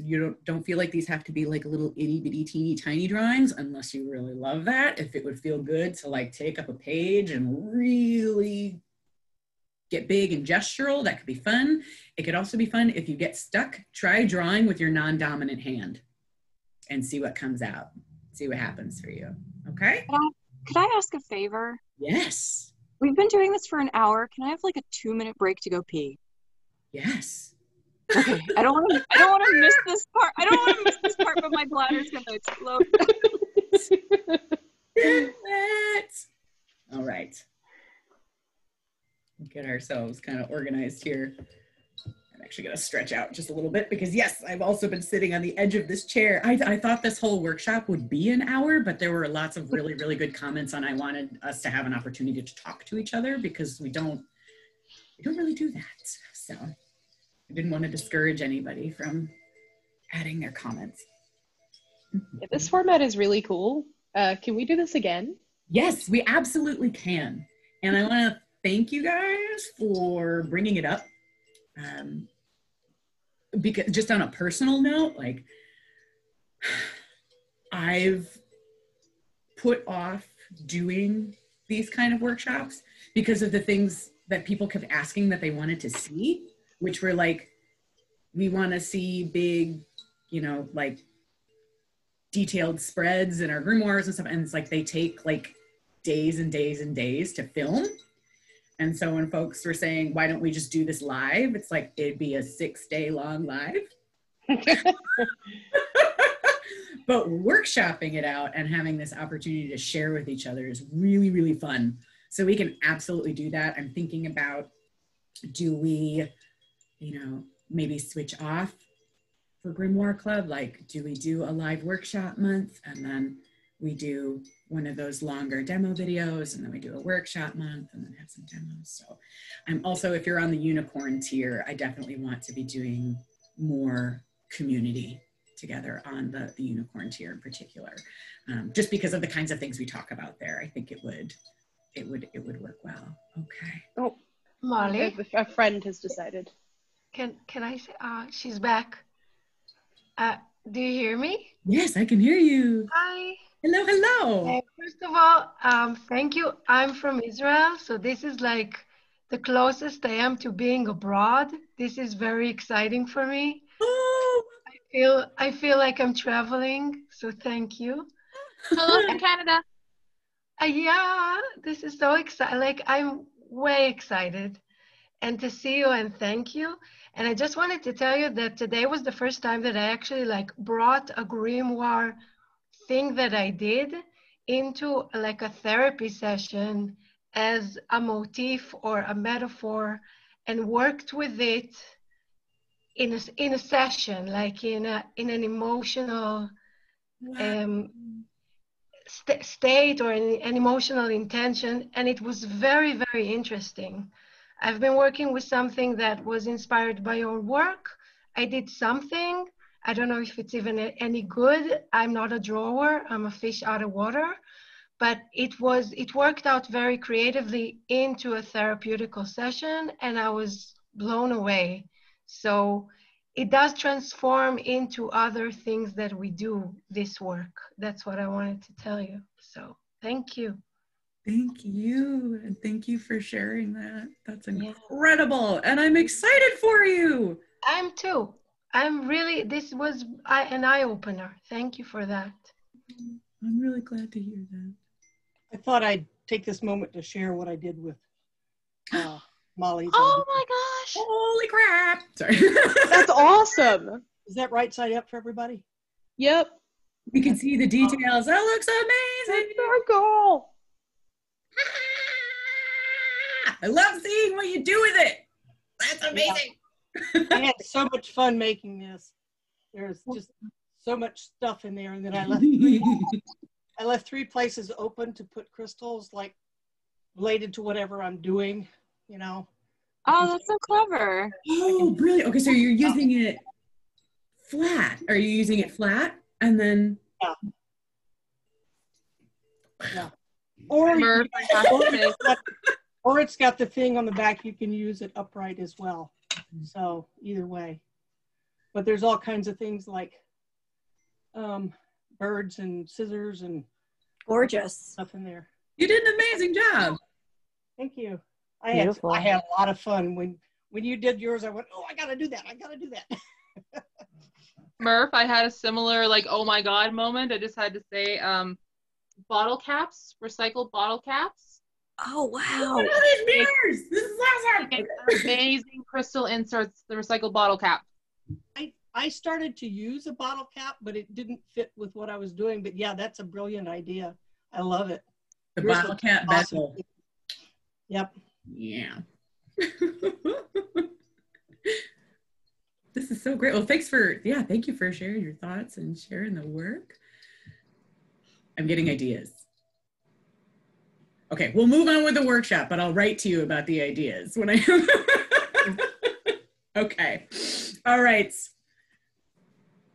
Speaker 1: you don't feel like these have to be like little itty bitty teeny tiny drawings, unless you really love that. If it would feel good to like take up a page and really get big and gestural, that could be fun. It could also be fun if you get stuck, try drawing with your non-dominant hand and see what comes out. See what happens for you. Okay?
Speaker 5: Could I ask a favor?
Speaker 1: Yes.
Speaker 5: We've been doing this for an hour. Can I have like a 2-minute break to go pee?
Speaker 1: Yes.
Speaker 5: Okay. I don't want to miss this part. I don't want to miss this part, but my bladder's gonna explode.
Speaker 1: All right. Get ourselves kind of organized here. I'm actually going to stretch out just a little bit because yes, I've also been sitting on the edge of this chair. I thought this whole workshop would be an hour, but there were lots of really, really good comments, and I wanted us to have an opportunity to talk to each other because we don't really do that. So I didn't want to discourage anybody from adding their comments.
Speaker 4: Yeah, this format is really cool. Can we do this again?
Speaker 1: Yes, we absolutely can. And I want to thank you guys for bringing it up. Because just on a personal note, like I've put off doing these kind of workshops because of the things that people kept asking that they wanted to see, which were like, we want to see big, you know, like detailed spreads in our grimoires and stuff. And it's like, they take like days and days and days to film. And so when folks were saying, why don't we just do this live? It's like, it'd be a 6-day long live. But workshopping it out and having this opportunity to share with each other is really, really fun. So we can absolutely do that. I'm thinking about, do we, you know, maybe switch off for Grimoire Club? Like, do we do a live workshop month and then we do one of those longer demo videos and then we do a workshop month and then have some demos. So I'm also, if you're on the unicorn tier, I definitely want to be doing more community together on the unicorn tier in particular, just because of the kinds of things we talk about there. I think it would work well. Okay.
Speaker 4: Oh,
Speaker 15: Molly,
Speaker 4: a friend has decided.
Speaker 15: Can I say, she's back. Do you hear me?
Speaker 1: Yes, I can hear you.
Speaker 15: Hi.
Speaker 1: Hello, hello.
Speaker 15: First of all, thank you. I'm from Israel, so this is like the closest I am to being abroad. This is very exciting for me.
Speaker 1: Oh.
Speaker 15: I feel like I'm traveling, so thank you.
Speaker 3: Hello from Canada.
Speaker 15: Yeah, this is so exciting. Like, I'm way excited. And to see you and thank you. And I just wanted to tell you that today was the first time that I actually like brought a grimoire thing that I did into like a therapy session as a motif or a metaphor and worked with it in a session, like in an emotional state or an emotional intention. And it was very, very interesting. I've been working with something that was inspired by your work. I did something. I don't know if it's even any good. I'm not a drawer. I'm a fish out of water. But it worked out very creatively into a therapeutical session, and I was blown away. So it does transform into other things that we do this work. That's what I wanted to tell you. So thank you.
Speaker 1: Thank you. And thank you for sharing that. That's incredible. Yeah. And I'm excited for you.
Speaker 15: I'm too. This was an eye-opener. Thank you for that.
Speaker 1: I'm really glad to hear that.
Speaker 6: I thought I'd take this moment to share what I did with Molly's.
Speaker 3: Oh my gosh.
Speaker 1: Holy crap. Sorry.
Speaker 4: That's awesome.
Speaker 6: Is that right side up for everybody?
Speaker 4: Yep.
Speaker 1: We can see the details. That looks amazing.
Speaker 4: Circle.
Speaker 1: I love seeing what you do with it. That's amazing.
Speaker 6: Yeah. I had so much fun making this. There's just so much stuff in there, and then I left three places open to put crystals, like related to whatever I'm doing, you know.
Speaker 5: Oh, that's so clever.
Speaker 1: Oh, brilliant. Okay, so you're using it flat. Are you using it flat? And then...
Speaker 6: Yeah. Or it's got the thing on the back, you can use it upright as well. So either way. but there's all kinds of things like birds and scissors and
Speaker 2: gorgeous
Speaker 6: stuff in there.
Speaker 1: You did an amazing job.
Speaker 6: Thank you.
Speaker 9: Beautiful.
Speaker 6: I had a lot of fun when you did yours. I went, oh, I gotta do that. I gotta do that.
Speaker 3: Murph, I had a similar like, oh my God moment. I just had to say, bottle caps, recycled bottle caps.
Speaker 2: Oh wow!
Speaker 1: Look at these mirrors. This is awesome.
Speaker 3: Amazing crystal inserts. The recycled bottle cap.
Speaker 6: I started to use a bottle cap, but it didn't fit with what I was doing. But yeah, that's a brilliant idea. I love it.
Speaker 1: The
Speaker 6: Yours
Speaker 1: bottle
Speaker 6: looks
Speaker 1: cap
Speaker 6: awesome.
Speaker 1: bezel.
Speaker 6: Yep.
Speaker 1: Yeah. This is so great. Well, thank you for sharing your thoughts and sharing the work. I'm getting ideas. Okay, we'll move on with the workshop, but I'll write to you about the ideas when I Okay. All right.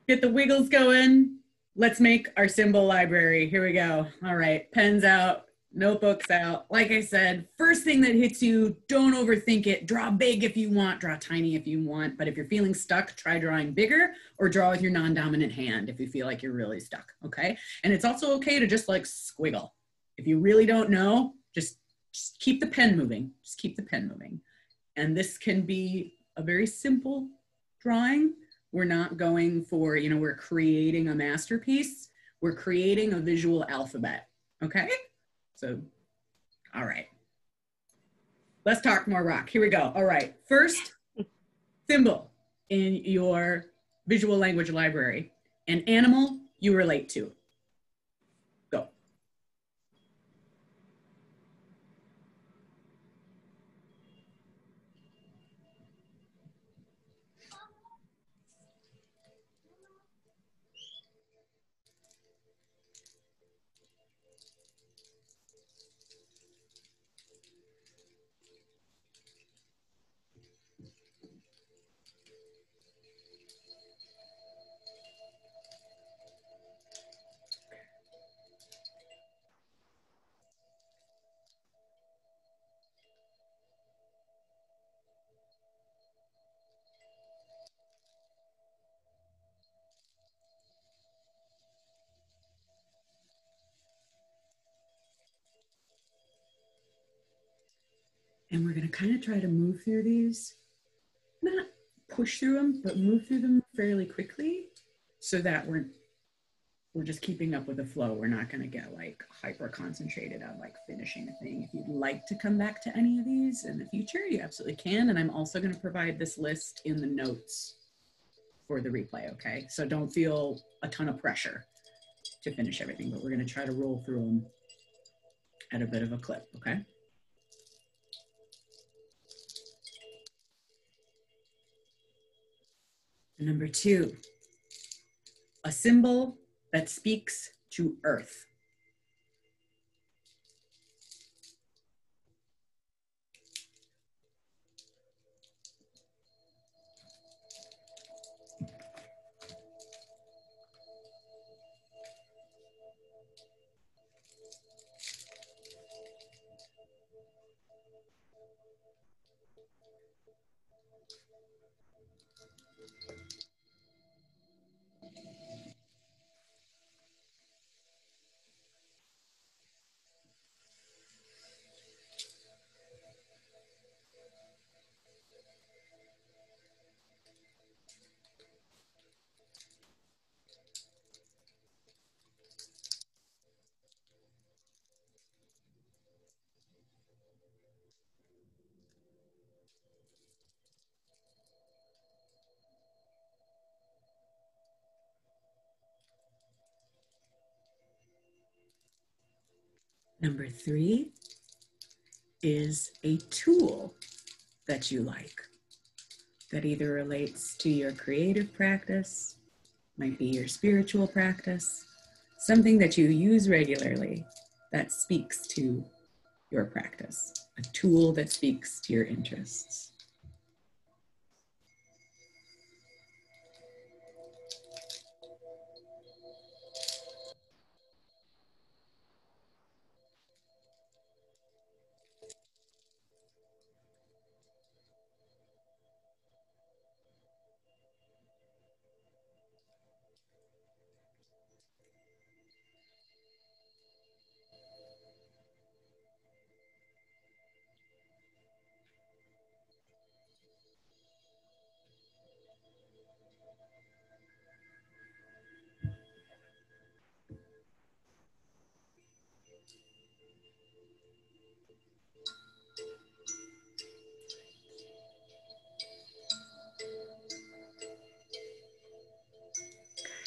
Speaker 1: Get the wiggles going. Let's make our symbol library. Here we go. All right, pens out, notebooks out. Like I said, first thing that hits you, don't overthink it. Draw big if you want, draw tiny if you want. But if you're feeling stuck, try drawing bigger or draw with your non-dominant hand if you feel like you're really stuck, okay? And it's also okay to just like squiggle. If you really don't know, just keep the pen moving. Just keep the pen moving. And this can be a very simple drawing. We're not going for, we're creating a masterpiece. We're creating a visual alphabet, okay? So, all right. Let's talk more rock. Here we go. All right. First symbol in your visual language library, an animal you relate to. Go. And we're going to kind of try to move through these, not push through them, but move through them fairly quickly so that we're just keeping up with the flow. We're not going to get like hyper concentrated on like finishing a thing. If you'd like to come back to any of these in the future, you absolutely can. And I'm also going to provide this list in the notes for the replay, okay? So don't feel a ton of pressure to finish everything, but we're going to try to roll through them at a bit of a clip, okay? Number 2, a symbol that speaks to Earth. Number 3 is a tool that you like that either relates to your creative practice, might be your spiritual practice, something that you use regularly that speaks to your practice, a tool that speaks to your interests.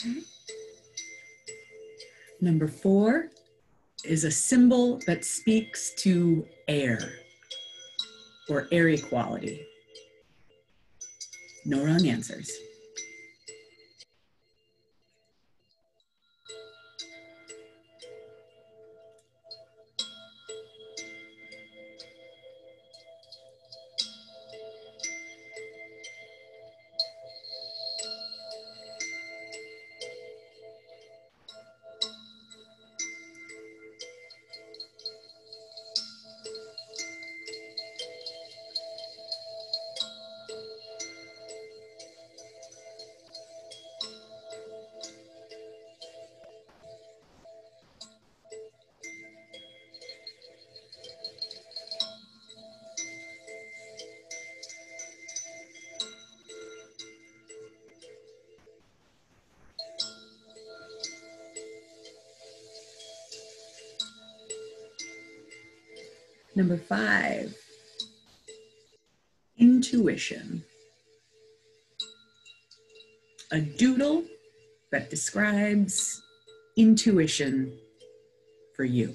Speaker 1: Okay. Number 4 is a symbol that speaks to air or air equality. No wrong answers. Number 5, intuition. A doodle that describes intuition for you.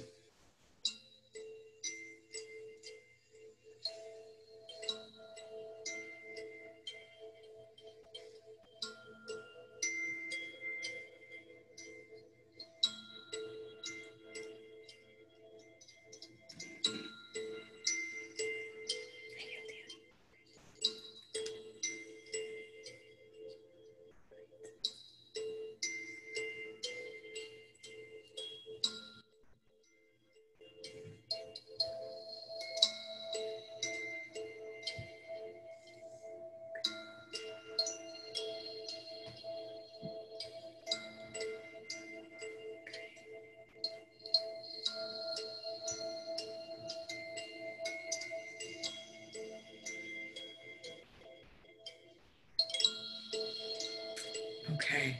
Speaker 1: Okay.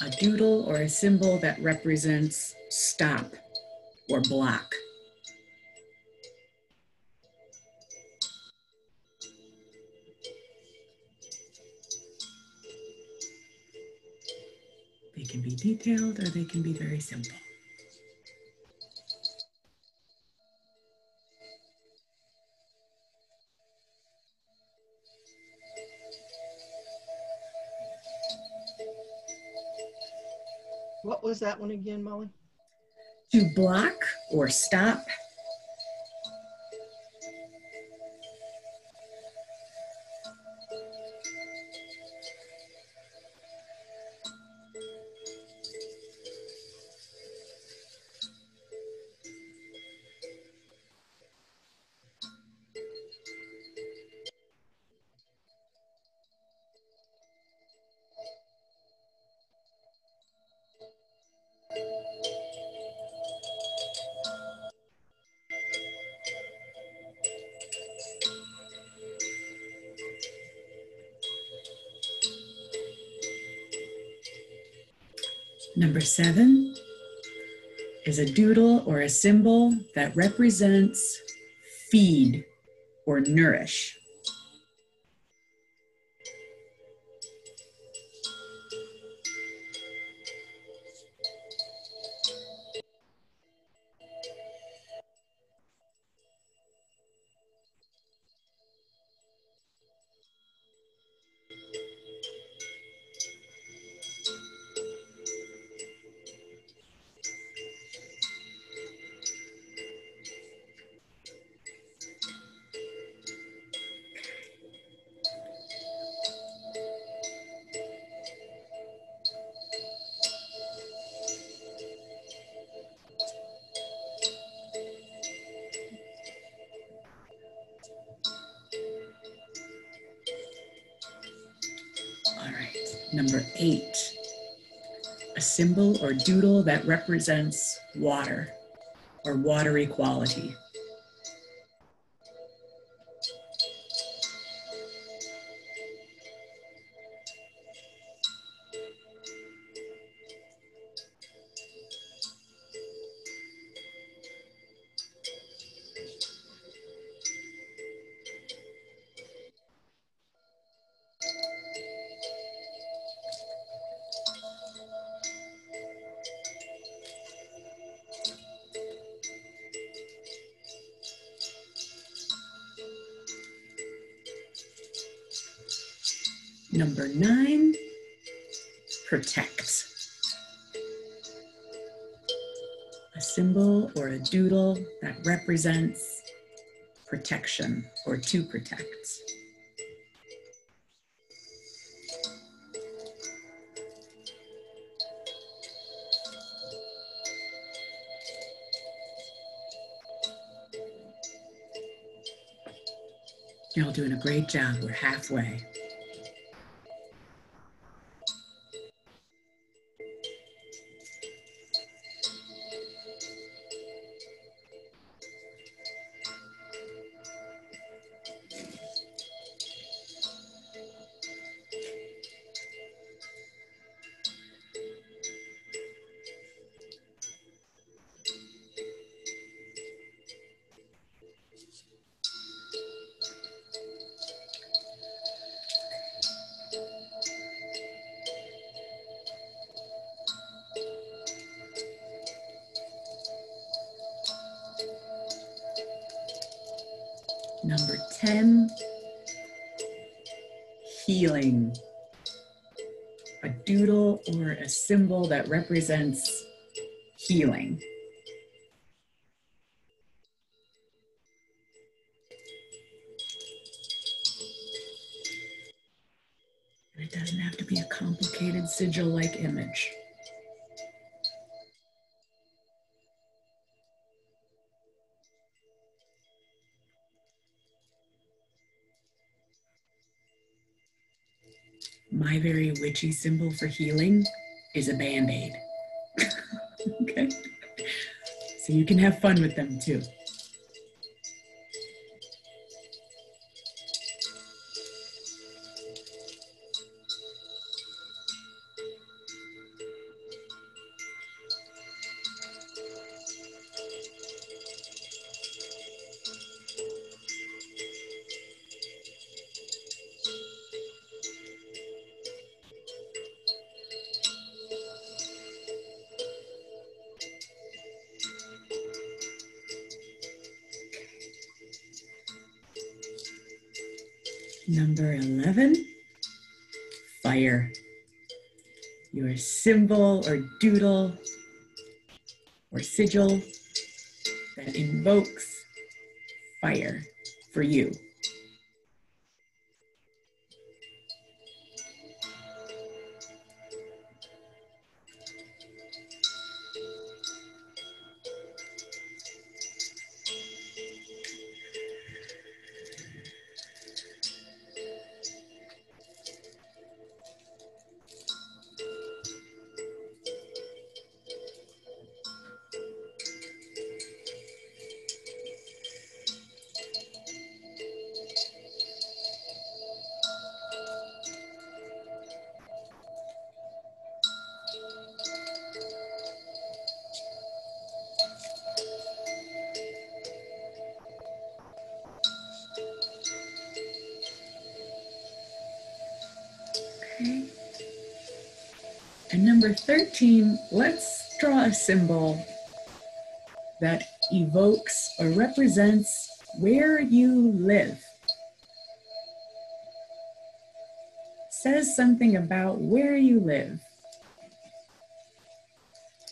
Speaker 1: A doodle or a symbol that represents stop or block. They can be detailed or they can be very simple.
Speaker 6: What was that one again, Molly?
Speaker 1: To block or stop. Number 7 is a doodle or a symbol that represents feed or nourish. All right, number 8, a symbol or doodle that represents water or water equality. Number 9, protect. A symbol or a doodle that represents protection or to protect. You're all doing a great job. We're halfway. Number 10, healing. A doodle or a symbol that represents healing. And it doesn't have to be a complicated sigil-like image. My very witchy symbol for healing is a Band-Aid. Okay? So you can have fun with them too. Number 11, fire. Your symbol or doodle or sigil that invokes fire for you. Okay. And number 13, let's draw a symbol that evokes or represents where you live. Says something about where you live.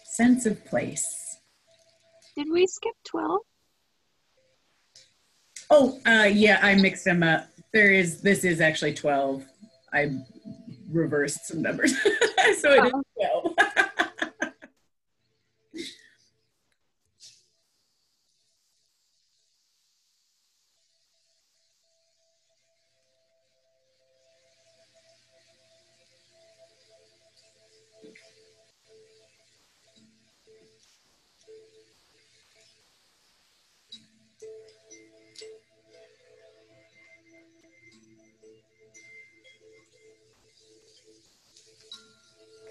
Speaker 1: Sense of place.
Speaker 5: Did we skip 12?
Speaker 1: Oh, yeah, I mixed them up. This is actually 12. I reversed some numbers. So it is 12.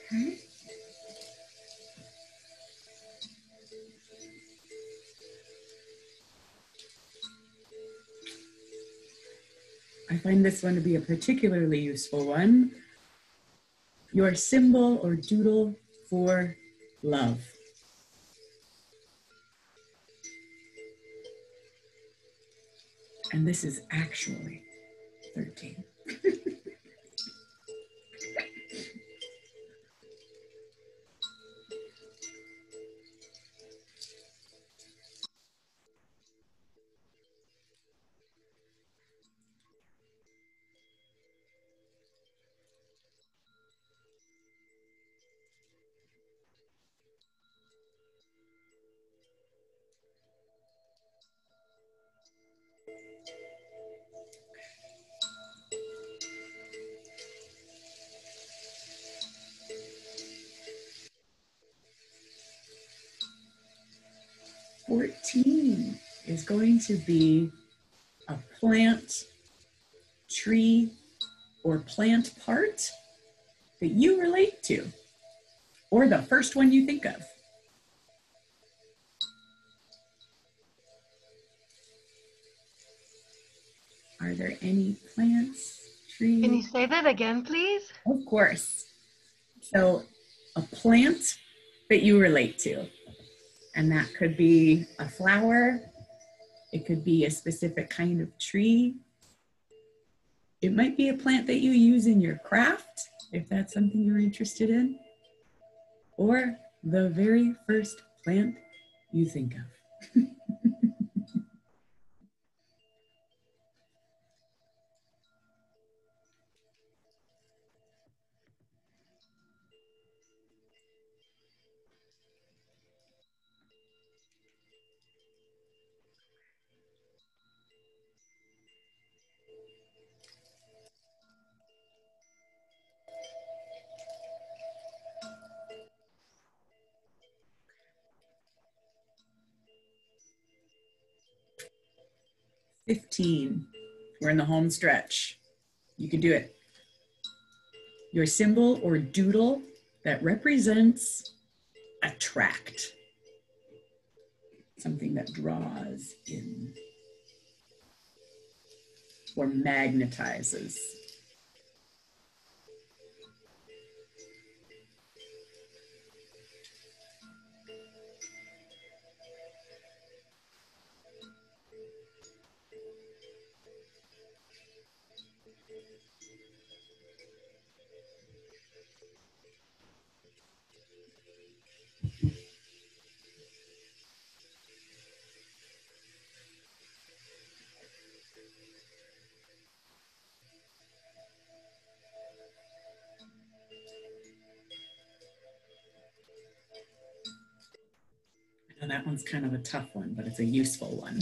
Speaker 1: Okay. I find this one to be a particularly useful one. Your symbol or doodle for love. And this is actually 13. 14 is going to be a plant, tree, or plant part that you relate to, or the first one you think of. Are there any plants, trees?
Speaker 15: Can you say that again, please?
Speaker 1: Of course. So a plant that you relate to, and that could be a flower, it could be a specific kind of tree. It might be a plant that you use in your craft, if that's something you're interested in, or the very first plant you think of. $15. We're in the home stretch. You can do it. Your symbol or doodle that represents attract. Something that draws in or magnetizes. And that one's kind of a tough one, but it's a useful one.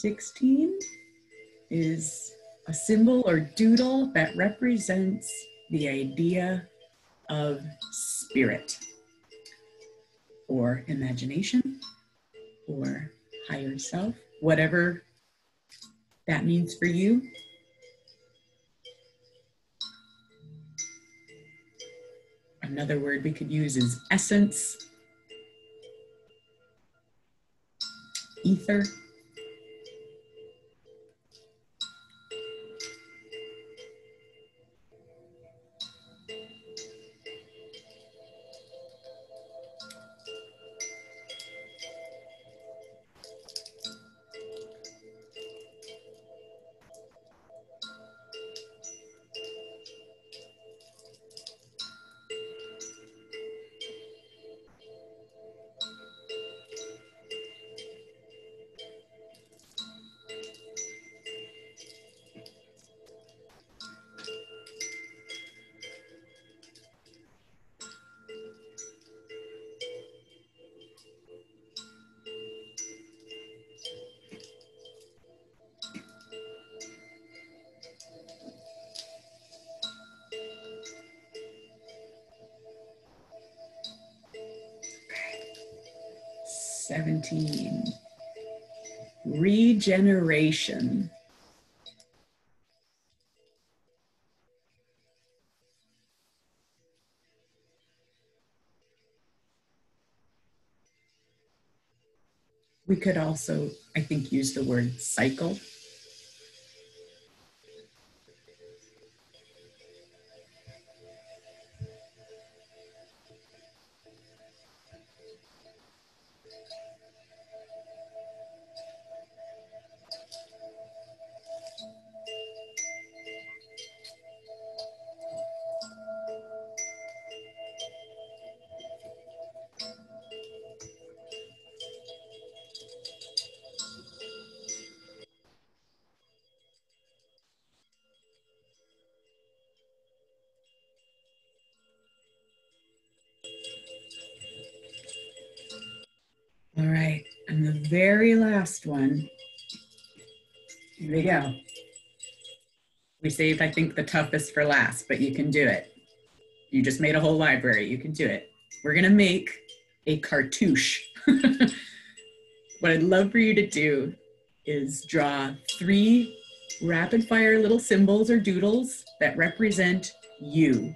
Speaker 1: $16 is a symbol or doodle that represents the idea of spirit or imagination or higher self, whatever that means for you. Another word we could use is essence, ether. $17, regeneration. We could also, I think, use the word cycle. All right, and the very last one. Here we go. We saved, I think, the toughest for last, but you can do it. You just made a whole library. You can do it. We're going to make a cartouche. What I'd love for you to do is draw 3 rapid fire little symbols or doodles that represent you.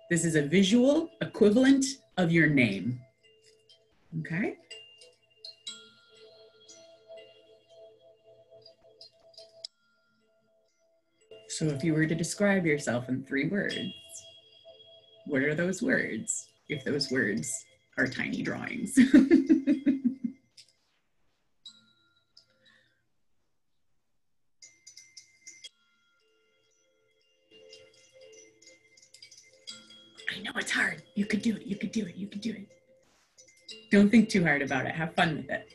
Speaker 1: This is a visual equivalent of your name. Okay? So if you were to describe yourself in 3 words, what are those words? If those words are tiny drawings. I know it's hard. You could do it. You could do it. You could do it. Don't think too hard about it. Have fun with it.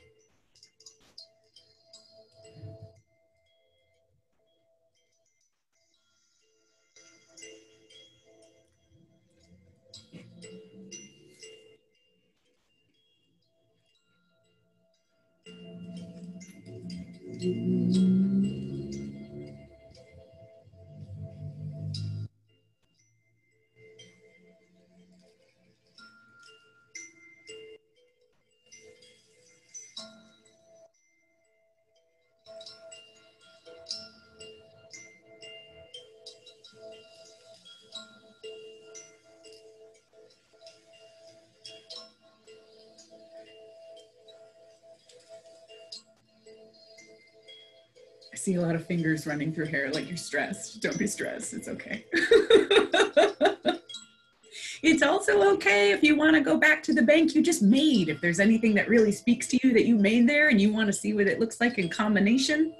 Speaker 1: I see a lot of fingers running through hair like you're stressed. Don't be stressed. It's okay. It's also okay if you want to go back to the bank you just made. If there's anything that really speaks to you that you made there and you want to see what it looks like in combination,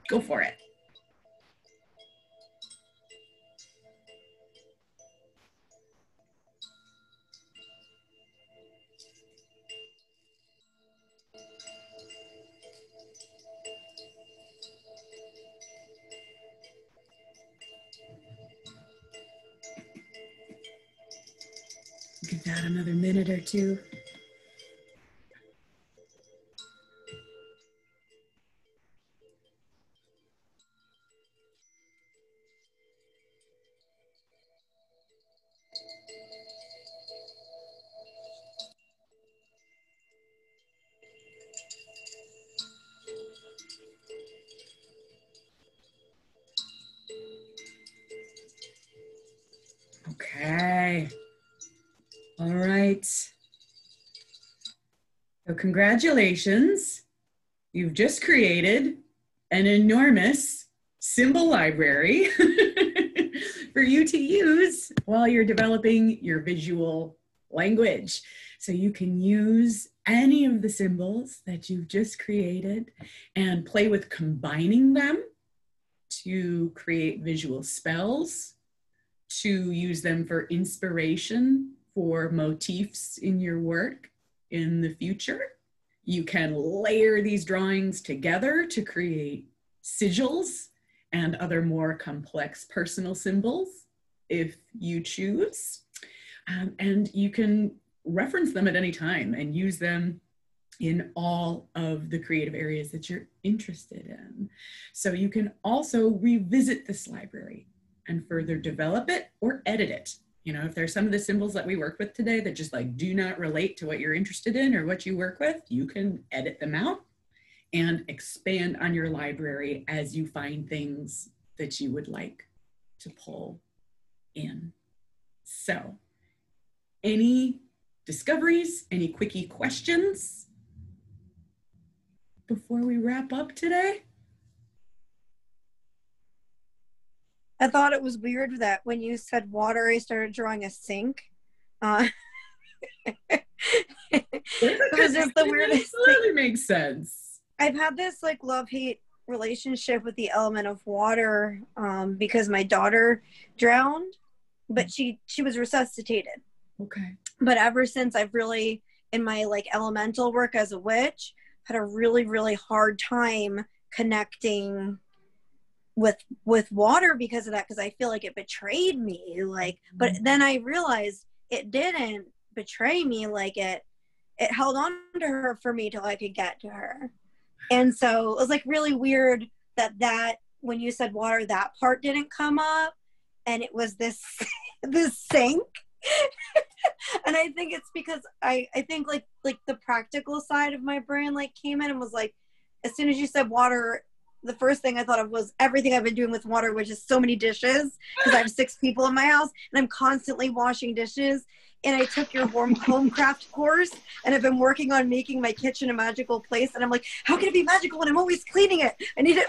Speaker 1: go for it. Give that another minute or two. Okay. All right. So congratulations. You've just created an enormous symbol library for you to use while you're developing your visual language. So you can use any of the symbols that you've just created and play with combining them to create visual spells, to use them for inspiration for motifs in your work in the future. You can layer these drawings together to create sigils and other more complex personal symbols if you choose. And you can reference them at any time and use them in all of the creative areas that you're interested in. So you can also revisit this library and further develop it or edit it. You know, if there's some of the symbols that we work with today that just like do not relate to what you're interested in or what you work with, you can edit them out and expand on your library as you find things that you would like to pull in. So, any discoveries, any quickie questions before we wrap up today?
Speaker 2: I thought it was weird that when you said water, I started drawing a sink. It was just the weirdest thing.
Speaker 1: It makes sense.
Speaker 2: I've had this like love-hate relationship with the element of water because my daughter drowned, but she was resuscitated.
Speaker 1: Okay.
Speaker 2: But ever since I've really, in my like elemental work as a witch, had a really, really hard time connecting with water because of that, because I feel like it betrayed me. Like, but then I realized it didn't betray me, like it held on to her for me till I could get to her. And so it was like really weird that when you said water, that part didn't come up, and it was this this sink. And I think it's because I think like the practical side of my brain like came in and was like, as soon as you said water, the first thing I thought of was everything I've been doing with water, which is so many dishes, because I have 6 people in my house and I'm constantly washing dishes. And I took your home craft course, and I've been working on making my kitchen a magical place. And I'm like, how can it be magical when I'm always cleaning it? I need it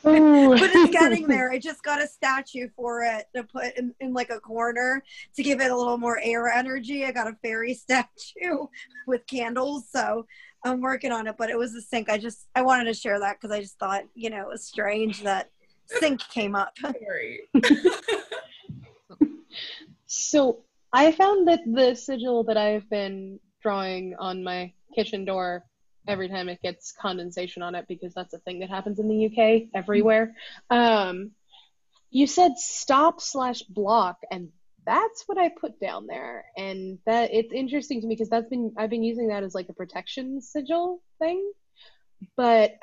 Speaker 2: but it's getting there. I just got a statue for it to put in like a corner to give it a little more air energy. I got a fairy statue with candles, so I'm working on it. But it was a sink. I wanted to share that because I just thought, you know, it was strange that sink came up.
Speaker 4: So I found that the sigil that I've been drawing on my kitchen door every time it gets condensation on it, because that's a thing that happens in the UK everywhere. You said stop/block, and that's what I put down there. And that it's interesting to me because I've been using that as like a protection sigil thing. But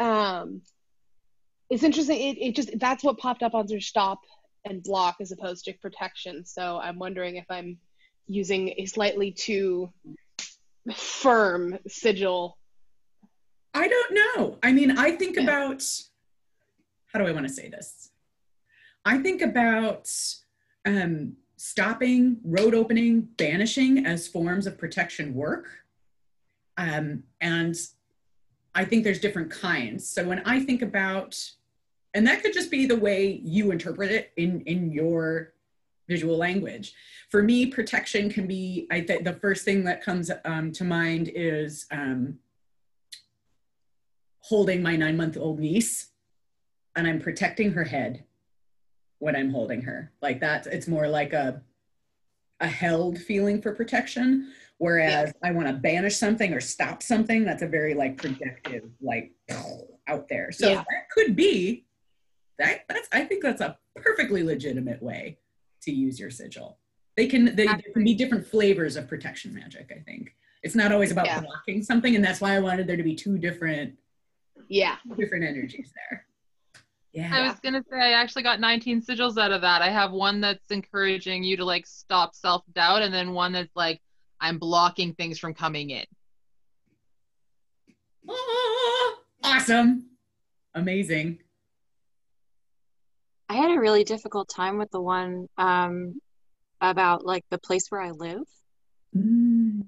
Speaker 4: it's interesting. It just, that's what popped up on their stop and block as opposed to protection. So I'm wondering if I'm using a slightly too firm sigil.
Speaker 1: I don't know. I mean, I think about, how do I want to say this? I think about stopping, road opening, banishing as forms of protection work. And I think there's different kinds. So when I think about, and that could just be the way you interpret it in your visual language. For me, protection can be, I think the first thing that comes to mind is holding my 9-month-old niece, and I'm protecting her head when I'm holding her. Like that, it's more like a held feeling for protection. Whereas I want to banish something or stop something, that's a very like projective, like out there. So that could be, I think that's a perfectly legitimate way to use your sigil. There can be different flavors of protection magic, I think. It's not always about blocking something, and that's why I wanted there to be 2 different energies there. Yeah.
Speaker 3: I was gonna say I actually got 19 sigils out of that. I have one that's encouraging you to like stop self-doubt, and then one that's like, I'm blocking things from coming in.
Speaker 1: Awesome. Amazing.
Speaker 5: I had a really difficult time with the one about like the place where I live. For some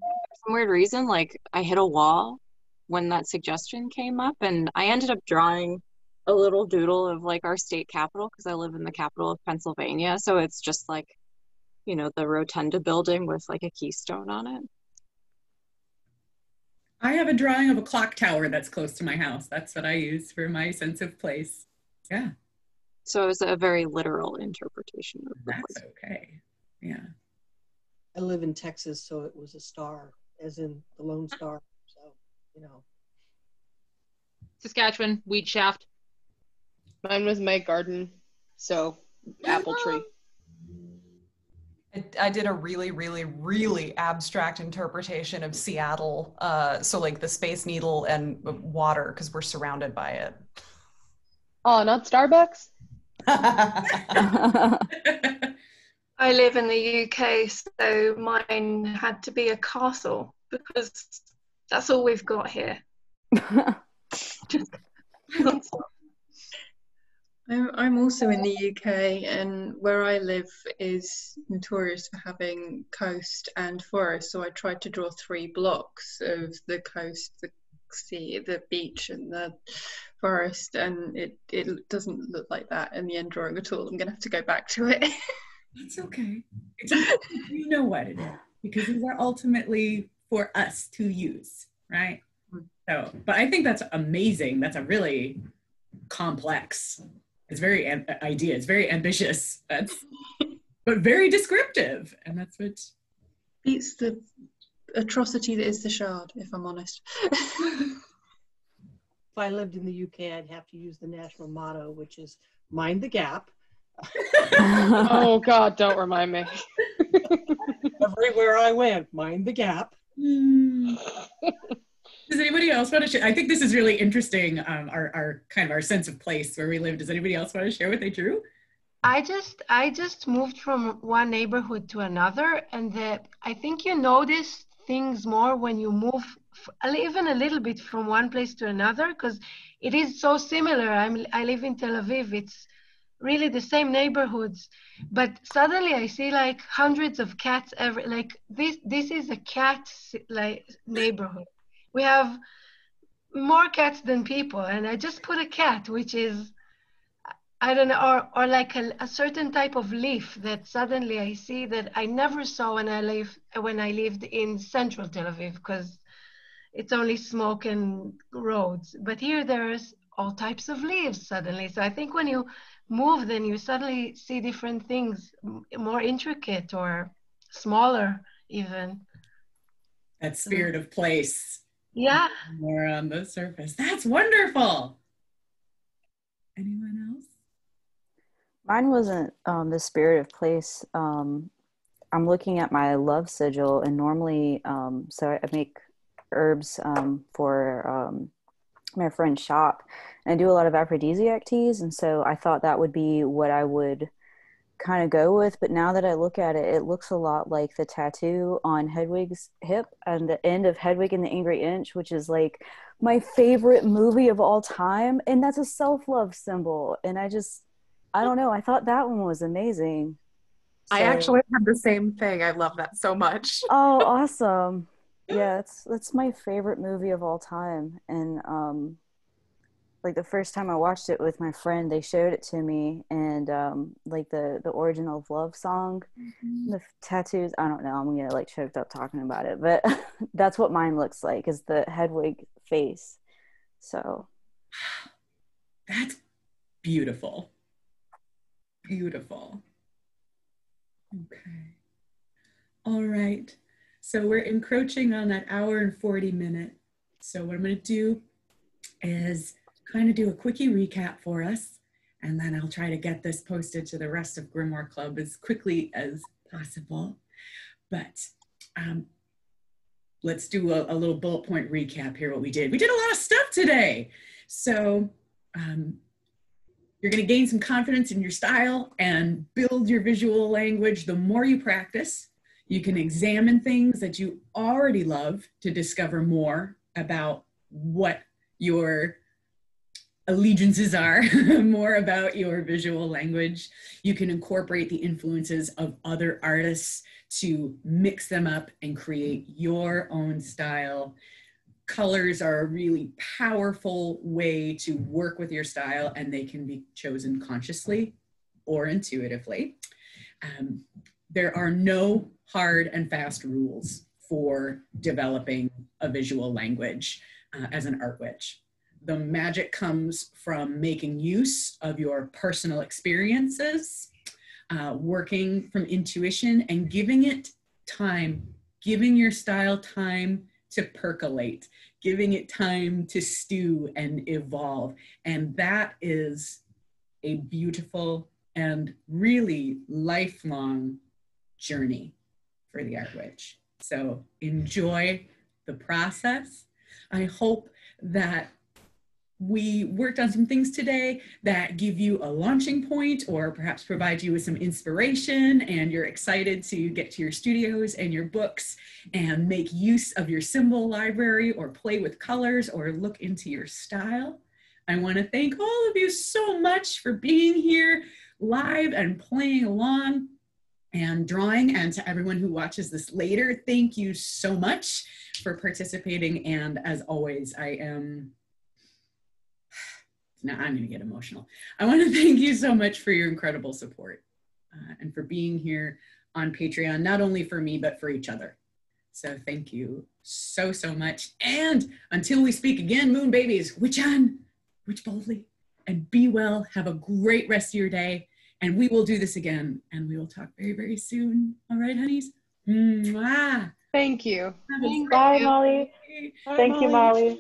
Speaker 5: weird reason, like I hit a wall when that suggestion came up, and I ended up drawing a little doodle of like our state capital, because I live in the capital of Pennsylvania. So it's just like, you know, the rotunda building with like a keystone on it.
Speaker 1: I have a drawing of a clock tower that's close to my house. That's what I use for my sense of place. Yeah.
Speaker 5: So it was a very literal interpretation of the place.
Speaker 1: That's okay. Yeah.
Speaker 6: I live in Texas, so it was a star, as in the Lone Star. So, you know.
Speaker 3: Saskatchewan, wheat shaft.
Speaker 4: Mine was my garden, so apple tree.
Speaker 7: I did a really, really, really abstract interpretation of Seattle. So like the Space Needle and water, because we're surrounded by it.
Speaker 4: Oh, not Starbucks?
Speaker 8: I live in the UK, so mine had to be a castle because that's all we've got here. I'm also in the UK, and where I live is notorious for having coast and forest, so I tried to draw 3 blocks of the coast, the sea, the beach and the forest, and it doesn't look like that in the end drawing at all. I'm gonna have to go back to it.
Speaker 1: That's okay. You know what it is, because these are ultimately for us to use, right? So, but I think that's amazing. That's a really complex, it's very idea. It's very ambitious, but very descriptive. And that's what
Speaker 8: beats the atrocity that is the shard, if I'm honest.
Speaker 6: If I lived in the UK, I'd have to use the national motto, which is mind the gap.
Speaker 4: Oh God, don't remind me.
Speaker 6: Everywhere I went, mind the gap.
Speaker 1: Does anybody else want to share? I think this is really interesting, our kind of our sense of place where we live. Does anybody else want to share what they drew?
Speaker 15: I just moved from one neighborhood to another, and I think you notice things more when you move even a little bit from one place to another, because it is so similar. I live in Tel Aviv. It's really the same neighborhoods, but suddenly I see like hundreds of cats this is a cat neighborhood. We have more cats than people, and I just put a cat, which is, I don't know, or like a certain type of leaf that suddenly I see that I never saw when I lived in central Tel Aviv, because it's only smoke and roads. But here there's all types of leaves suddenly. So I think when you move, then you suddenly see different things, more intricate or smaller even.
Speaker 1: That spirit of place.
Speaker 15: Yeah.
Speaker 1: More on the surface. That's wonderful. Anyone else?
Speaker 9: Mine wasn't the spirit of place. I'm looking at my love sigil, and normally, so I make herbs for my friend's shop, and I do a lot of aphrodisiac teas, and so I thought that would be what I would kind of go with. But now that I look at it, it looks a lot like the tattoo on Hedwig's hip and the end of Hedwig and the Angry Inch, which is like my favorite movie of all time, and that's a self-love symbol. And I don't know, I thought that one was amazing.
Speaker 16: I actually had the same thing. I love that so much.
Speaker 9: Oh, awesome. Yeah, that's my favorite movie of all time. And like the first time I watched it with my friend, they showed it to me, and like the Origin of Love song, the tattoos, I don't know, I'm gonna like choked up talking about it, but that's what mine looks like, is the Hedwig face. So
Speaker 1: that's beautiful. Beautiful. Okay. All right. So we're encroaching on that hour and 40 minute. So what I'm going to do is kind of do a quickie recap for us, and then I'll try to get this posted to the rest of Grimoire Club as quickly as possible. But let's do a little bullet point recap here, what we did. We did a lot of stuff today. So you're going to gain some confidence in your style and build your visual language. The more you practice, you can examine things that you already love to discover more about what your allegiances are, more about your visual language. You can incorporate the influences of other artists to mix them up and create your own style. Colors are a really powerful way to work with your style, and they can be chosen consciously or intuitively. There are no hard and fast rules for developing a visual language as an art witch. The magic comes from making use of your personal experiences, working from intuition, and giving it time, giving your style time to percolate, giving it time to stew and evolve. And that is a beautiful and really lifelong journey for the art witch. So enjoy the process. I hope that we worked on some things today that give you a launching point, or perhaps provide you with some inspiration, and you're excited to get to your studios and your books and make use of your symbol library, or play with colors, or look into your style. I want to thank all of you so much for being here live and playing along and drawing, and to everyone who watches this later, thank you so much for participating. And as always, now I'm going to get emotional. I want to thank you so much for your incredible support and for being here on Patreon, not only for me, but for each other. So thank you so, so much. And until we speak again, Moon Babies, witch on, witch boldly, and be well. Have a great rest of your day. And we will do this again, and we will talk very, very soon. All right, honeys? Mwah.
Speaker 4: Thank you.
Speaker 14: Bye, Molly. Thank you, Molly.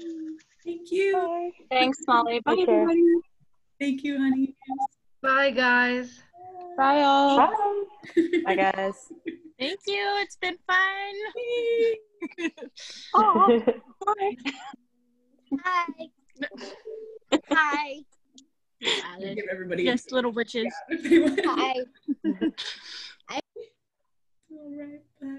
Speaker 1: Thank you.
Speaker 14: Bye.
Speaker 5: Thanks, Molly. Bye,
Speaker 14: Take care.
Speaker 5: everybody.
Speaker 1: Thank you, honey.
Speaker 15: Bye, guys.
Speaker 5: Bye, all.
Speaker 14: Bye.
Speaker 9: Bye, guys.
Speaker 13: Thank you. It's been fun.
Speaker 2: Oh,
Speaker 13: hi. Hi.
Speaker 1: Give everybody
Speaker 13: Just little witches.
Speaker 1: Yeah.
Speaker 13: Hi.
Speaker 1: All right. Bye.